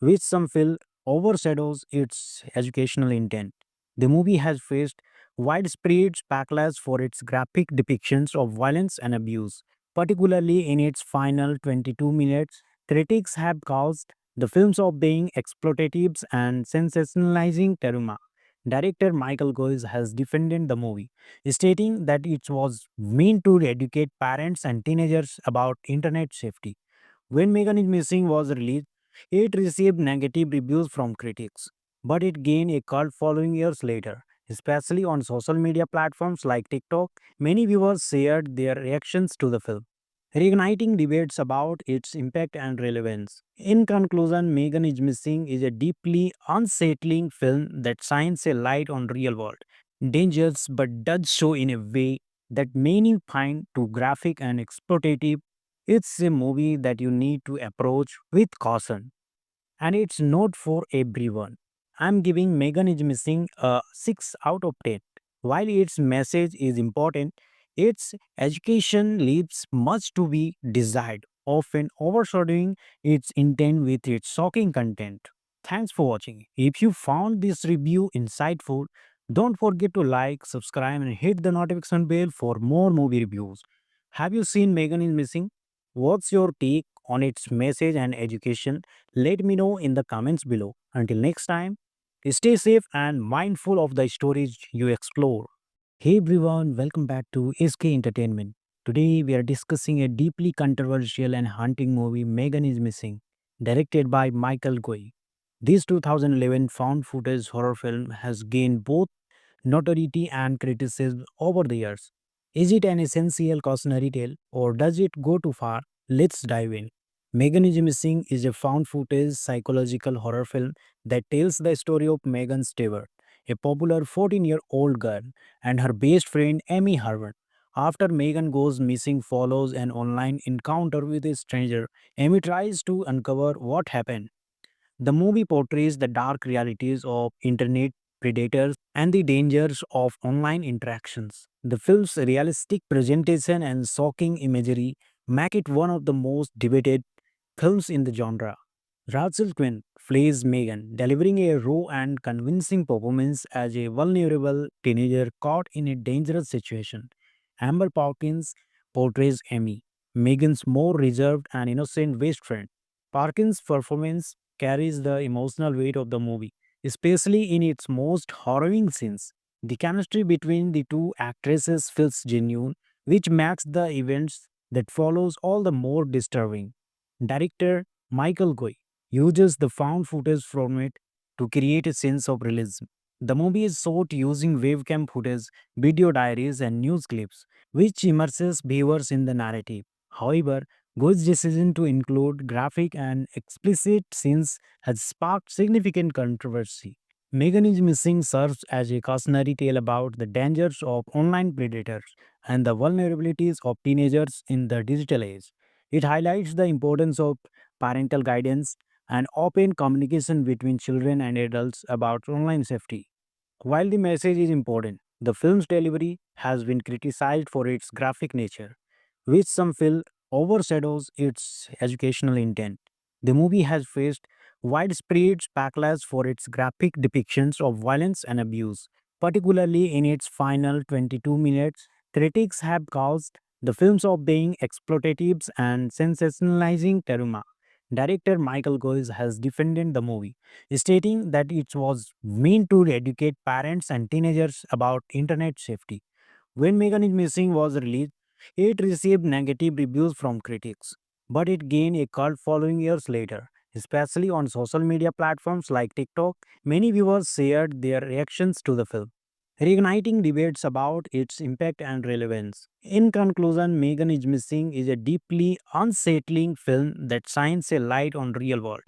which some feel overshadows its educational intent. The movie has faced widespread backlash for its graphic depictions of violence and abuse, particularly in its final 22 minutes. Critics have caused the films of being exploitative and sensationalizing trauma. Director Michael Goes has defended the movie, stating that it was meant to educate parents and teenagers about internet safety. When Megan is Missing was released, it received negative reviews from critics, but it gained a cult following years later. Especially on social media platforms like TikTok, many viewers shared their reactions to the film, reigniting debates about its impact and relevance. In conclusion, Megan is Missing is a deeply unsettling film that shines a light on real world dangers but does so in a way that many find too graphic and exploitative. It's a movie that you need to approach with caution, and it's not for everyone. I'm giving Megan is Missing a 6 out of 10. While its message is important, its education leaves much to be desired, often overshadowing its intent with its shocking content. Thanks for watching. If you found this review insightful, don't forget to like, subscribe, and hit the notification bell for more movie reviews. Have you seen Megan is Missing? What's your take on its message and education? Let me know in the comments below. Until next time, stay safe and mindful of the stories you explore. Hey everyone, welcome back to SK Entertainment. Today we are discussing a deeply controversial and haunting movie, Megan is Missing, directed by Michael Goy. This 2011 found footage horror film has gained both notoriety and criticism over the years. Is it an essential cautionary tale or does it go too far? Let's dive in. Megan is Missing is a found footage psychological horror film that tells the story of Megan Stewart, a popular 14-year-old girl, and her best friend Amy Harvard. After Megan goes missing follows an online encounter with a stranger, Amy tries to uncover what happened. The movie portrays the dark realities of internet predators and the dangers of online interactions. The film's realistic presentation and shocking imagery make it one of the most debated films in the genre. Rachel Quinn plays Megan, delivering a raw and convincing performance as a vulnerable teenager caught in a dangerous situation. Amber Parkins portrays Amy, Megan's more reserved and innocent best friend. Parkins' performance carries the emotional weight of the movie, especially in its most harrowing scenes. The chemistry between the two actresses feels genuine, which makes the events that follows all the more disturbing. Director Michael Goy uses the found footage format to create a sense of realism. The movie is shot using webcam footage, video diaries, and news clips, which immerses viewers in the narrative. However, Go's decision to include graphic and explicit scenes has sparked significant controversy. Megan is Missing serves as a cautionary tale about the dangers of online predators and the vulnerabilities of teenagers in the digital age. It highlights the importance of parental guidance and open communication between children and adults about online safety. While the message is important, the film's delivery has been criticized for its graphic nature, which some feel overshadows its educational intent. The movie has faced widespread backlash for its graphic depictions of violence and abuse, particularly in its final 22 minutes. Critics have caused the films of being exploitative and sensationalizing trauma. Director Michael Goes has defended the movie, stating that it was meant to educate parents and teenagers about internet safety. When Megan is Missing was released, it received negative reviews from critics, but it gained a cult following years later, especially on social media platforms like TikTok. Many viewers shared their reactions to the film, reigniting debates about its impact and relevance. In conclusion, Megan is Missing is a deeply unsettling film that shines a light on real world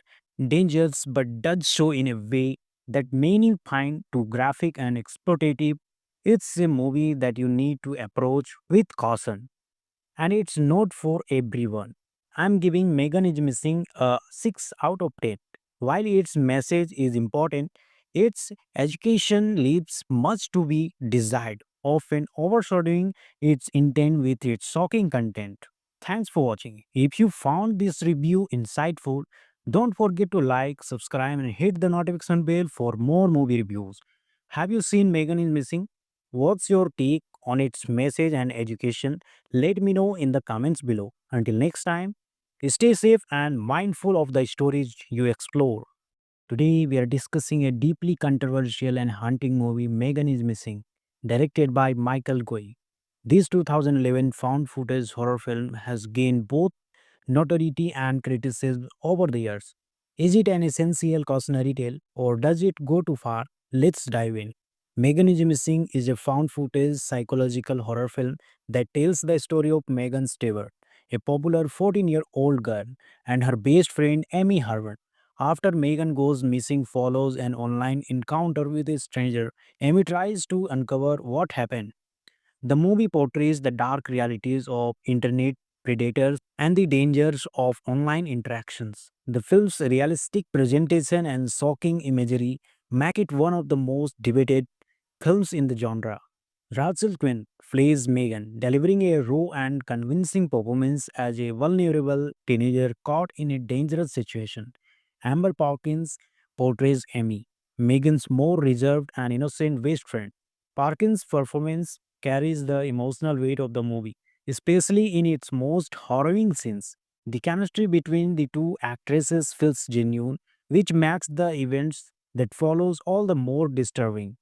dangers but does so in a way that many find too graphic and exploitative. It's a movie that you need to approach with caution, and it's not for everyone. I'm giving Megan is Missing a 6 out of 10. While its message is important, its education leaves much to be desired, often overshadowing its intent with its shocking content. Thanks for watching. If you found this review insightful, don't forget to like, subscribe, and hit the notification bell for more movie reviews. Have you seen Megan is Missing? What's your take on its message and education? Let me know in the comments below. Until next time, stay safe and mindful of the stories you explore. Today, we are discussing a deeply controversial and haunting movie, Megan is Missing, directed by Michael Goy. This 2011 found footage horror film has gained both notoriety and criticism over the years. Is it an essential cautionary tale or does it go too far? Let's dive in. Megan is Missing is a found footage psychological horror film that tells the story of Megan Stewart, a popular 14-year-old girl, and her best friend Amy Harvard. After Megan goes missing follows an online encounter with a stranger, Amy tries to uncover what happened. The movie portrays the dark realities of internet predators and the dangers of online interactions. The film's realistic presentation and shocking imagery make it one of the most debated films in the genre. Rachel Quinn plays Megan, delivering a raw and convincing performance as a vulnerable teenager caught in a dangerous situation. Amber Parkins portrays Amy, Megan's more reserved and innocent best friend. Parkins' performance carries the emotional weight of the movie, especially in its most harrowing scenes. The chemistry between the two actresses feels genuine, which makes the events that follows all the more disturbing.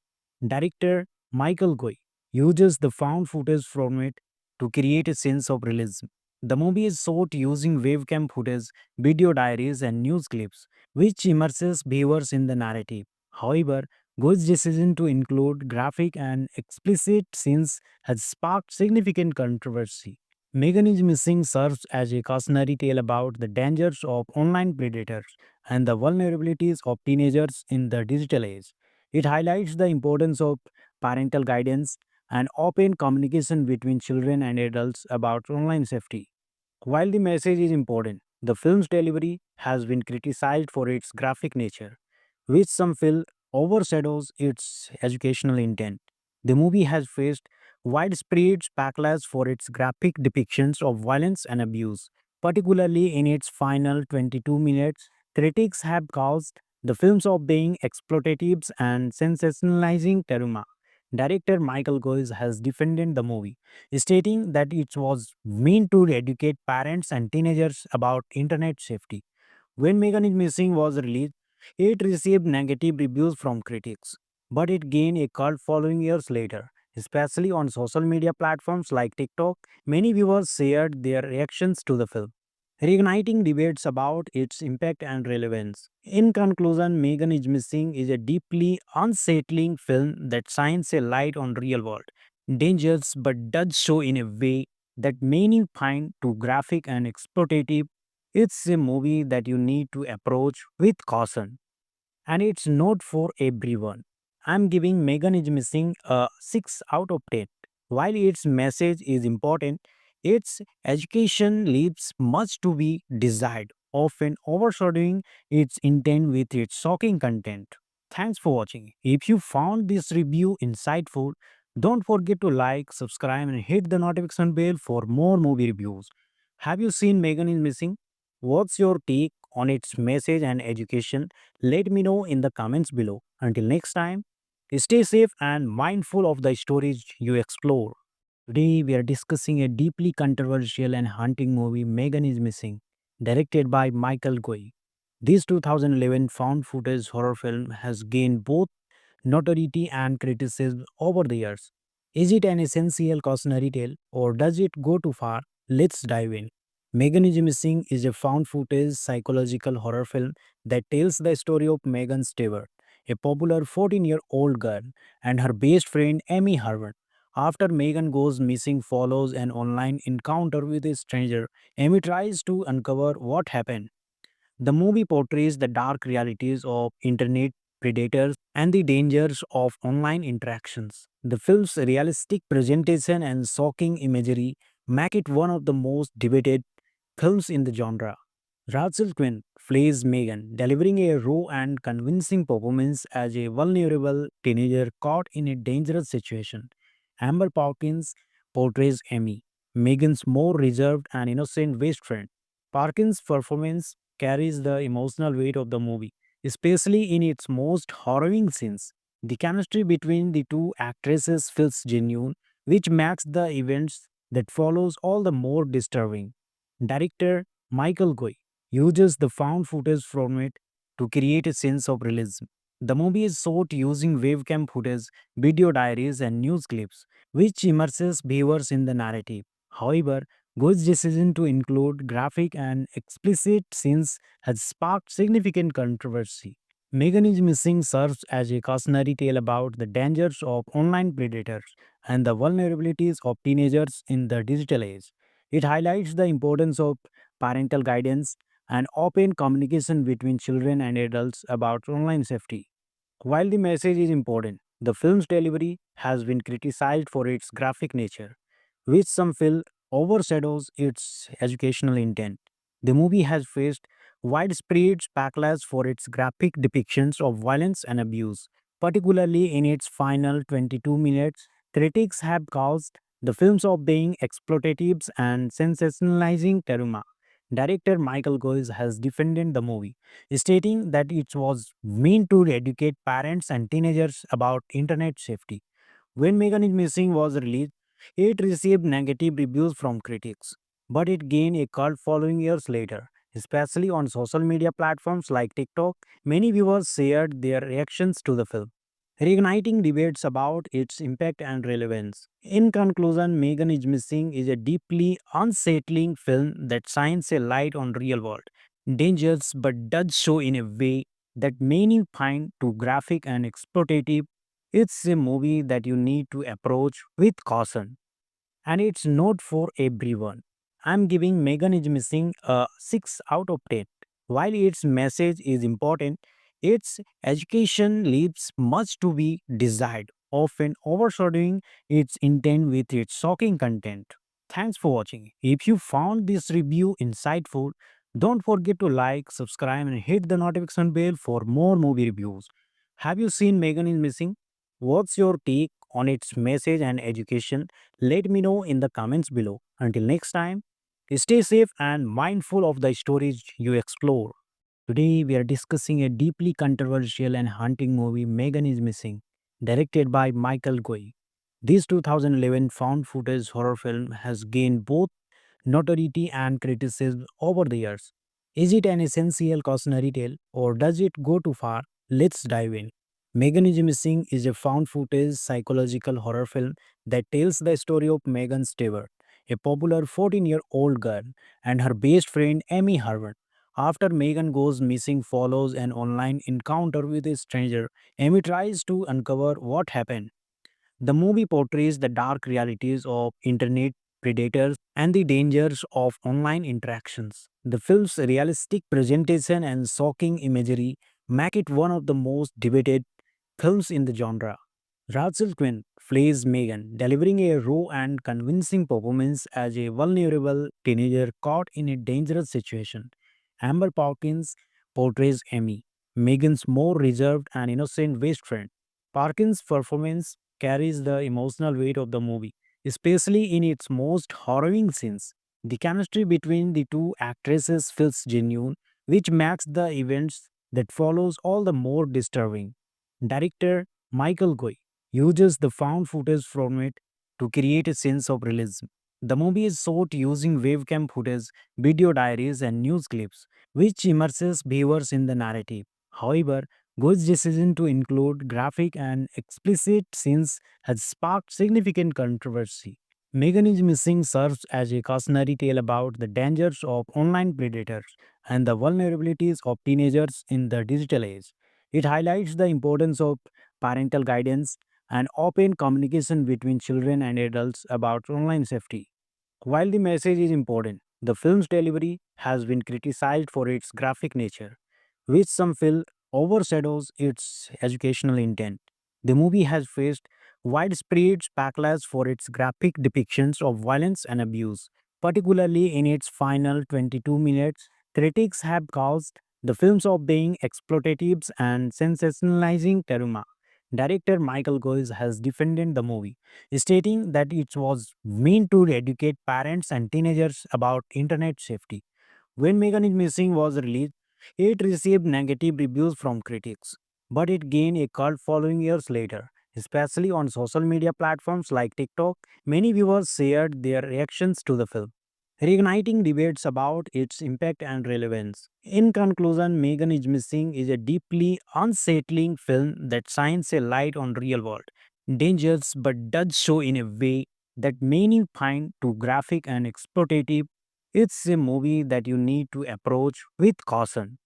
Director Michael Goy uses the found footage format to create a sense of realism. The movie is shot using webcam footage, video diaries, and news clips, which immerses viewers in the narrative. However, Go's decision to include graphic and explicit scenes has sparked significant controversy. Megan is Missing serves as a cautionary tale about the dangers of online predators and the vulnerabilities of teenagers in the digital age. It highlights the importance of parental guidance and open communication between children and adults about online safety. While the message is important, the film's delivery has been criticized for its graphic nature, which some feel overshadows its educational intent. The movie has faced widespread backlash for its graphic depictions of violence and abuse, particularly in its final 22 minutes. Critics have caused the films of being exploitative and sensationalizing trauma. Director Michael Goes has defended the movie, stating that it was meant to educate parents and teenagers about internet safety. When Megan is Missing was released, it received negative reviews from critics, but it gained a cult following years later. Especially on social media platforms like TikTok, many viewers shared their reactions to the film, reigniting debates about its impact and relevance. In conclusion, Megan is Missing is a deeply unsettling film that shines a light on real world dangers but does so in a way that many find too graphic and exploitative. It's a movie that you need to approach with caution, and it's not for everyone. I'm giving Megan is Missing a 6 out of 10. While its message is important, its education leaves much to be desired, often overshadowing its intent with its shocking content. Thanks for watching. If you found this review insightful, don't forget to like, subscribe, and hit the notification bell for more movie reviews. Have you seen Megan is Missing? What's your take on its message and education? Let me know in the comments below. Until next time, stay safe and mindful of the stories you explore. Today, we are discussing a deeply controversial and haunting movie, Megan is Missing, directed by Michael Goy. This 2011 found footage horror film has gained both notoriety and criticism over the years. Is it an essential cautionary tale or does it go too far? Let's dive in. Megan is Missing is a found footage psychological horror film that tells the story of Megan Stewart, a popular 14-year-old girl, and her best friend Amy Harvard. After Megan goes missing follows an online encounter with a stranger, Amy tries to uncover what happened. The movie portrays the dark realities of internet predators and the dangers of online interactions. The film's realistic presentation and shocking imagery make it one of the most debated films in the genre. Rachel Quinn plays Megan, delivering a raw and convincing performance as a vulnerable teenager caught in a dangerous situation. Amber Parkins portrays Amy, Megan's more reserved and innocent best friend. Parkins' performance carries the emotional weight of the movie, especially in its most harrowing scenes. The chemistry between the two actresses feels genuine, which makes the events that follows all the more disturbing. Director Michael Goy uses the found footage format to create a sense of realism. The movie is shot using webcam footage, video diaries, and news clips, which immerses viewers in the narrative. However, Goy's decision to include graphic and explicit scenes has sparked significant controversy. Megan is Missing serves as a cautionary tale about the dangers of online predators and the vulnerabilities of teenagers in the digital age. It highlights the importance of parental guidance and open communication between children and adults about online safety. While the message is important, the film's delivery has been criticized for its graphic nature, which some feel overshadows its educational intent. The movie has faced widespread backlash for its graphic depictions of violence and abuse, particularly in its final 22 minutes. Critics have caused the films of being exploitative and sensationalizing trauma. Director Michael Goes has defended the movie, stating that it was meant to educate parents and teenagers about internet safety. When Megan is Missing was released, it received negative reviews from critics, but it gained a cult following years later. Especially on social media platforms like TikTok, many viewers shared their reactions to the film, reigniting debates about its impact and relevance. In conclusion, Megan is Missing is a deeply unsettling film that shines a light on real world dangers but does so in a way that many find too graphic and exploitative. It's a movie that you need to approach with caution, and it's not for everyone. I'm giving Megan is Missing a 6 out of 10. While its message is important, its education leaves much to be desired, often overshadowing its intent with its shocking content. Thanks for watching. If you found this review insightful, don't forget to like, subscribe, and hit the notification bell for more movie reviews. Have you seen Megan is Missing? What's your take on its message and education? Let me know in the comments below. Until next time, stay safe and mindful of the stories you explore. Today, we are discussing a deeply controversial and haunting movie, Megan is Missing, directed by Michael Goy. This 2011 found footage horror film has gained both notoriety and criticism over the years. Is it an essential cautionary tale or does it go too far? Let's dive in. Megan is Missing is a found footage psychological horror film that tells the story of Megan Stewart, a popular 14-year-old girl, and her best friend Amy Harvard. After Megan goes missing follows an online encounter with a stranger, Amy tries to uncover what happened. The movie portrays the dark realities of internet predators and the dangers of online interactions. The film's realistic presentation and shocking imagery make it one of the most debated films in the genre. Rachel Quinn plays Megan, delivering a raw and convincing performance as a vulnerable teenager caught in a dangerous situation. Amber Parkins portrays Amy, Megan's more reserved and innocent best friend. Parkins' performance carries the emotional weight of the movie, especially in its most harrowing scenes. The chemistry between the two actresses feels genuine, which makes the events that follows all the more disturbing. Director Michael Goy uses the found footage format to create a sense of realism. The movie is shot using webcam footage, video diaries, and news clips, which immerses viewers in the narrative. However, Go's decision to include graphic and explicit scenes has sparked significant controversy. Megan is Missing serves as a cautionary tale about the dangers of online predators and the vulnerabilities of teenagers in the digital age. It highlights the importance of parental guidance and open communication between children and adults about online safety. While the message is important, the film's delivery has been criticized for its graphic nature, which some feel overshadows its educational intent. The movie has faced widespread backlash for its graphic depictions of violence and abuse, particularly in its final 22 minutes. Critics have caused the films of being exploitative and sensationalizing trauma. Director Michael Goes has defended the movie, stating that it was meant to educate parents and teenagers about internet safety. When Megan is Missing was released, it received negative reviews from critics, but it gained a cult following years later. Especially on social media platforms like TikTok, many viewers shared their reactions to the film, reigniting debates about its impact and relevance. In conclusion, Megan is Missing is a deeply unsettling film that shines a light on real world dangers but does so in a way that many find too graphic and exploitative. It's a movie that you need to approach with caution,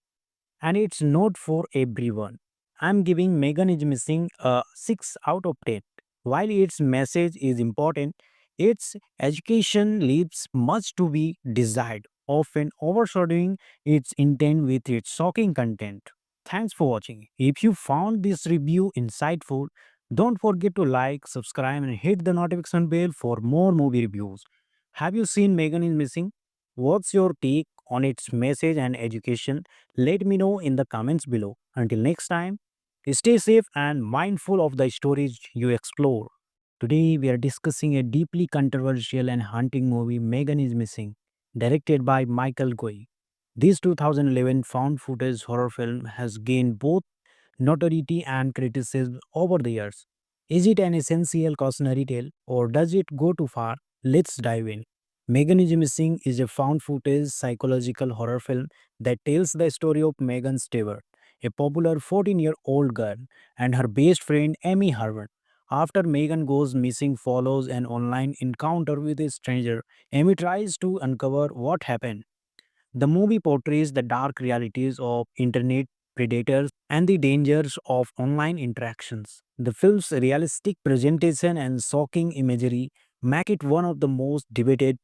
and it's not for everyone. I'm giving Megan is Missing a 6 out of 10. While its message is important, its education leaves much to be desired, often overshadowing its intent with its shocking content. Thanks for watching. If you found this review insightful, don't forget to like, subscribe, and hit the notification bell for more movie reviews. Have you seen Megan is Missing? What's your take on its message and education? Let me know in the comments below. Until next time, stay safe and mindful of the stories you explore. Today, we are discussing a deeply controversial and haunting movie, Megan is Missing, directed by Michael Goy. This 2011 found footage horror film has gained both notoriety and criticism over the years. Is it an essential cautionary tale or does it go too far? Let's dive in. Megan is Missing is a found footage psychological horror film that tells the story of Megan Stewart, a popular 14-year-old girl, and her best friend Amy Harvard. After Megan goes missing follows an online encounter with a stranger, Amy tries to uncover what happened. The movie portrays the dark realities of internet predators and the dangers of online interactions. The film's realistic presentation and shocking imagery make it one of the most debated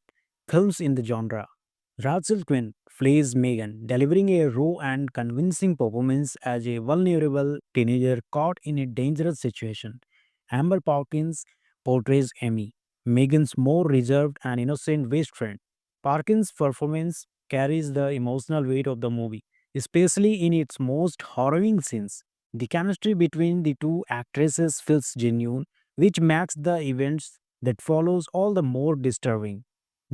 films in the genre. Rachel Quinn plays Megan, delivering a raw and convincing performance as a vulnerable teenager caught in a dangerous situation. Amber Parkins portrays Amy, Megan's more reserved and innocent best friend. Parkins' performance carries the emotional weight of the movie, especially in its most harrowing scenes. The chemistry between the two actresses feels genuine, which makes the events that follows all the more disturbing.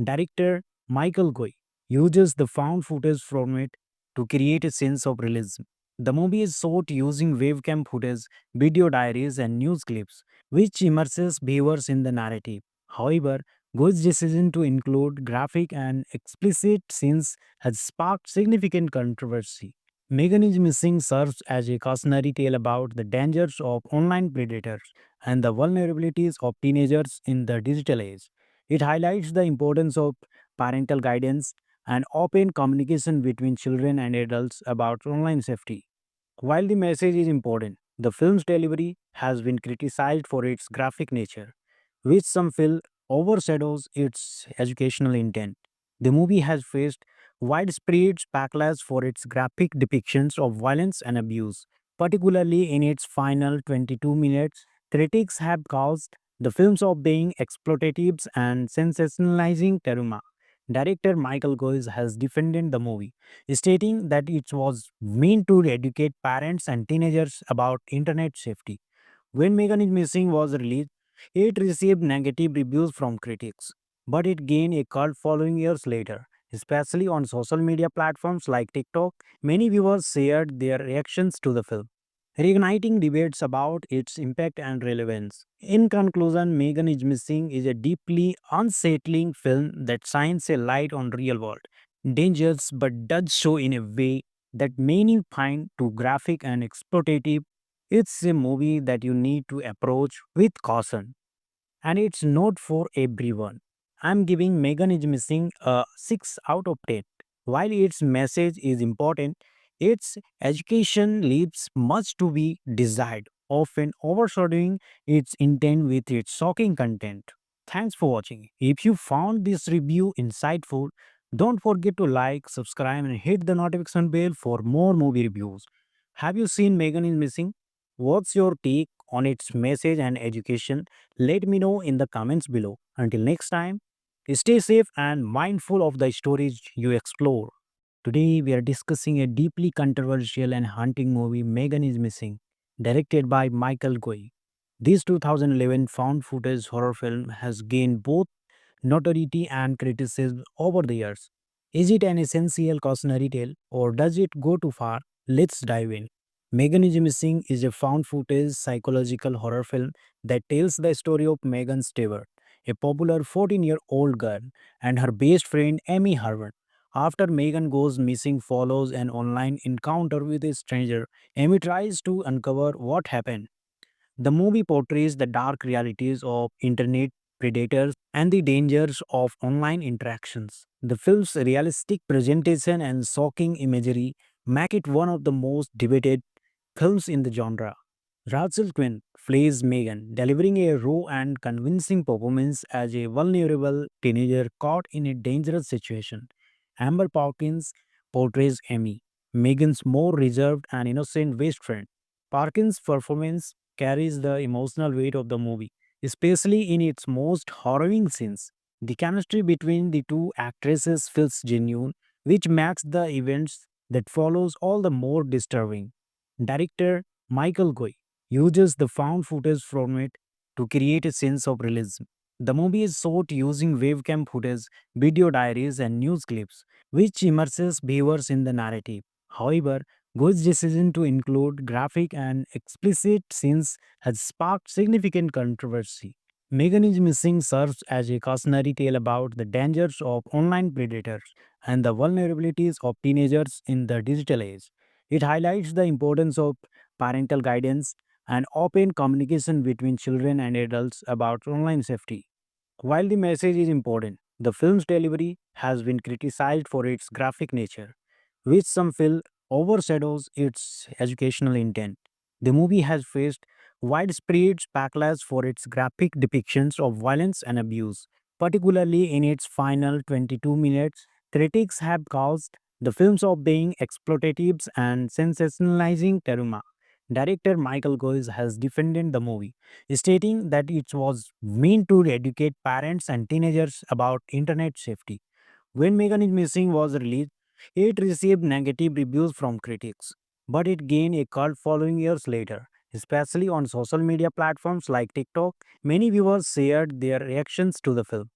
Director Michael Goy uses the found footage format to create a sense of realism. The movie is shot using webcam footage, video diaries, and news clips, which immerses viewers in the narrative. However, Goy's decision to include graphic and explicit scenes has sparked significant controversy. Megan is Missing serves as a cautionary tale about the dangers of online predators and the vulnerabilities of teenagers in the digital age. It highlights the importance of parental guidance and open communication between children and adults about online safety. While the message is important, the film's delivery has been criticized for its graphic nature, which some feel overshadows its educational intent. The movie has faced widespread backlash for its graphic depictions of violence and abuse, particularly in its final 22 minutes. Critics have caused the films of being exploitative and sensationalizing trauma. Director Michael Goes has defended the movie, stating that it was meant to educate parents and teenagers about internet safety. When Megan is Missing was released, it received negative reviews from critics, but it gained a cult following years later. Especially on social media platforms like TikTok, many viewers shared their reactions to the film, reigniting debates about its impact and relevance. In conclusion, Megan is Missing is a deeply unsettling film that shines a light on real world dangers but does so in a way that many find too graphic and exploitative. It's a movie that you need to approach with caution, and it's not for everyone. I'm giving Megan is Missing a 6 out of 10. While its message is important, its education leaves much to be desired, often overshadowing its intent with its shocking content. Thanks for watching. If you found this review insightful, don't forget to like, subscribe, and hit the notification bell for more movie reviews. Have you seen Megan is Missing? What's your take on its message and education? Let me know in the comments below. Until next time, stay safe and mindful of the stories you explore. Today, we are discussing a deeply controversial and haunting movie, Megan is Missing, directed by Michael Goy. This 2011 found footage horror film has gained both notoriety and criticism over the years. Is it an essential cautionary tale or does it go too far? Let's dive in. Megan is Missing is a found footage psychological horror film that tells the story of Megan Stewart, a popular 14-year-old girl, and her best friend Amy Harvard. After Megan goes missing follows an online encounter with a stranger, Amy tries to uncover what happened. The movie portrays the dark realities of internet predators and the dangers of online interactions. The film's realistic presentation and shocking imagery make it one of the most debated films in the genre. Rachel Quinn plays Megan, delivering a raw and convincing performance as a vulnerable teenager caught in a dangerous situation. Amber Parkins portrays Amy, Megan's more reserved and innocent best friend. Parkins' performance carries the emotional weight of the movie, especially in its most harrowing scenes. The chemistry between the two actresses feels genuine, which makes the events that follows all the more disturbing. Director Michael Goy uses the found footage format to create a sense of realism. The movie is shot using webcam footage, video diaries, and news clips, which immerses viewers in the narrative. However, Go's decision to include graphic and explicit scenes has sparked significant controversy. Megan is Missing serves as a cautionary tale about the dangers of online predators and the vulnerabilities of teenagers in the digital age. It highlights the importance of parental guidance and open communication between children and adults about online safety. While the message is important, the film's delivery has been criticized for its graphic nature, which some feel overshadows its educational intent. The movie has faced widespread backlash for its graphic depictions of violence and abuse, particularly in its final 22 minutes. Critics have caused the films of being exploitative and sensationalizing trauma. Director Michael Goes has defended the movie, stating that it was meant to educate parents and teenagers about internet safety. When Megan is Missing was released, it received negative reviews from critics, but it gained a cult following years later. Especially on social media platforms like TikTok, many viewers shared their reactions to the film,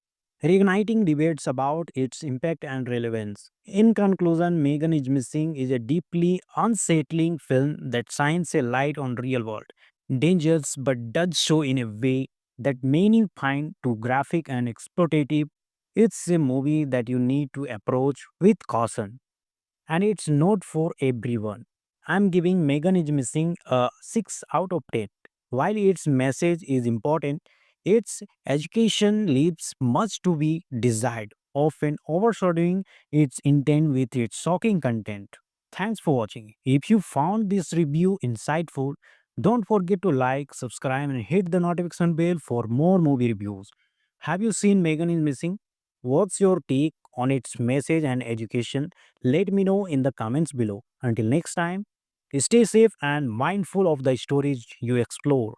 reigniting debates about its impact and relevance. In conclusion, Megan is Missing is a deeply unsettling film that shines a light on real world dangers but does so in a way that many find too graphic and exploitative. It's a movie that you need to approach with caution, and it's not for everyone. I'm giving Megan is Missing a 6 out of 10. While its message is important, its education leaves much to be desired, often overshadowing its intent with its shocking content. Thanks for watching. If you found this review insightful, don't forget to like, subscribe, and hit the notification bell for more movie reviews. Have you seen Megan is Missing? What's your take on its message and education? Let me know in the comments below. Until next time, stay safe and mindful of the stories you explore.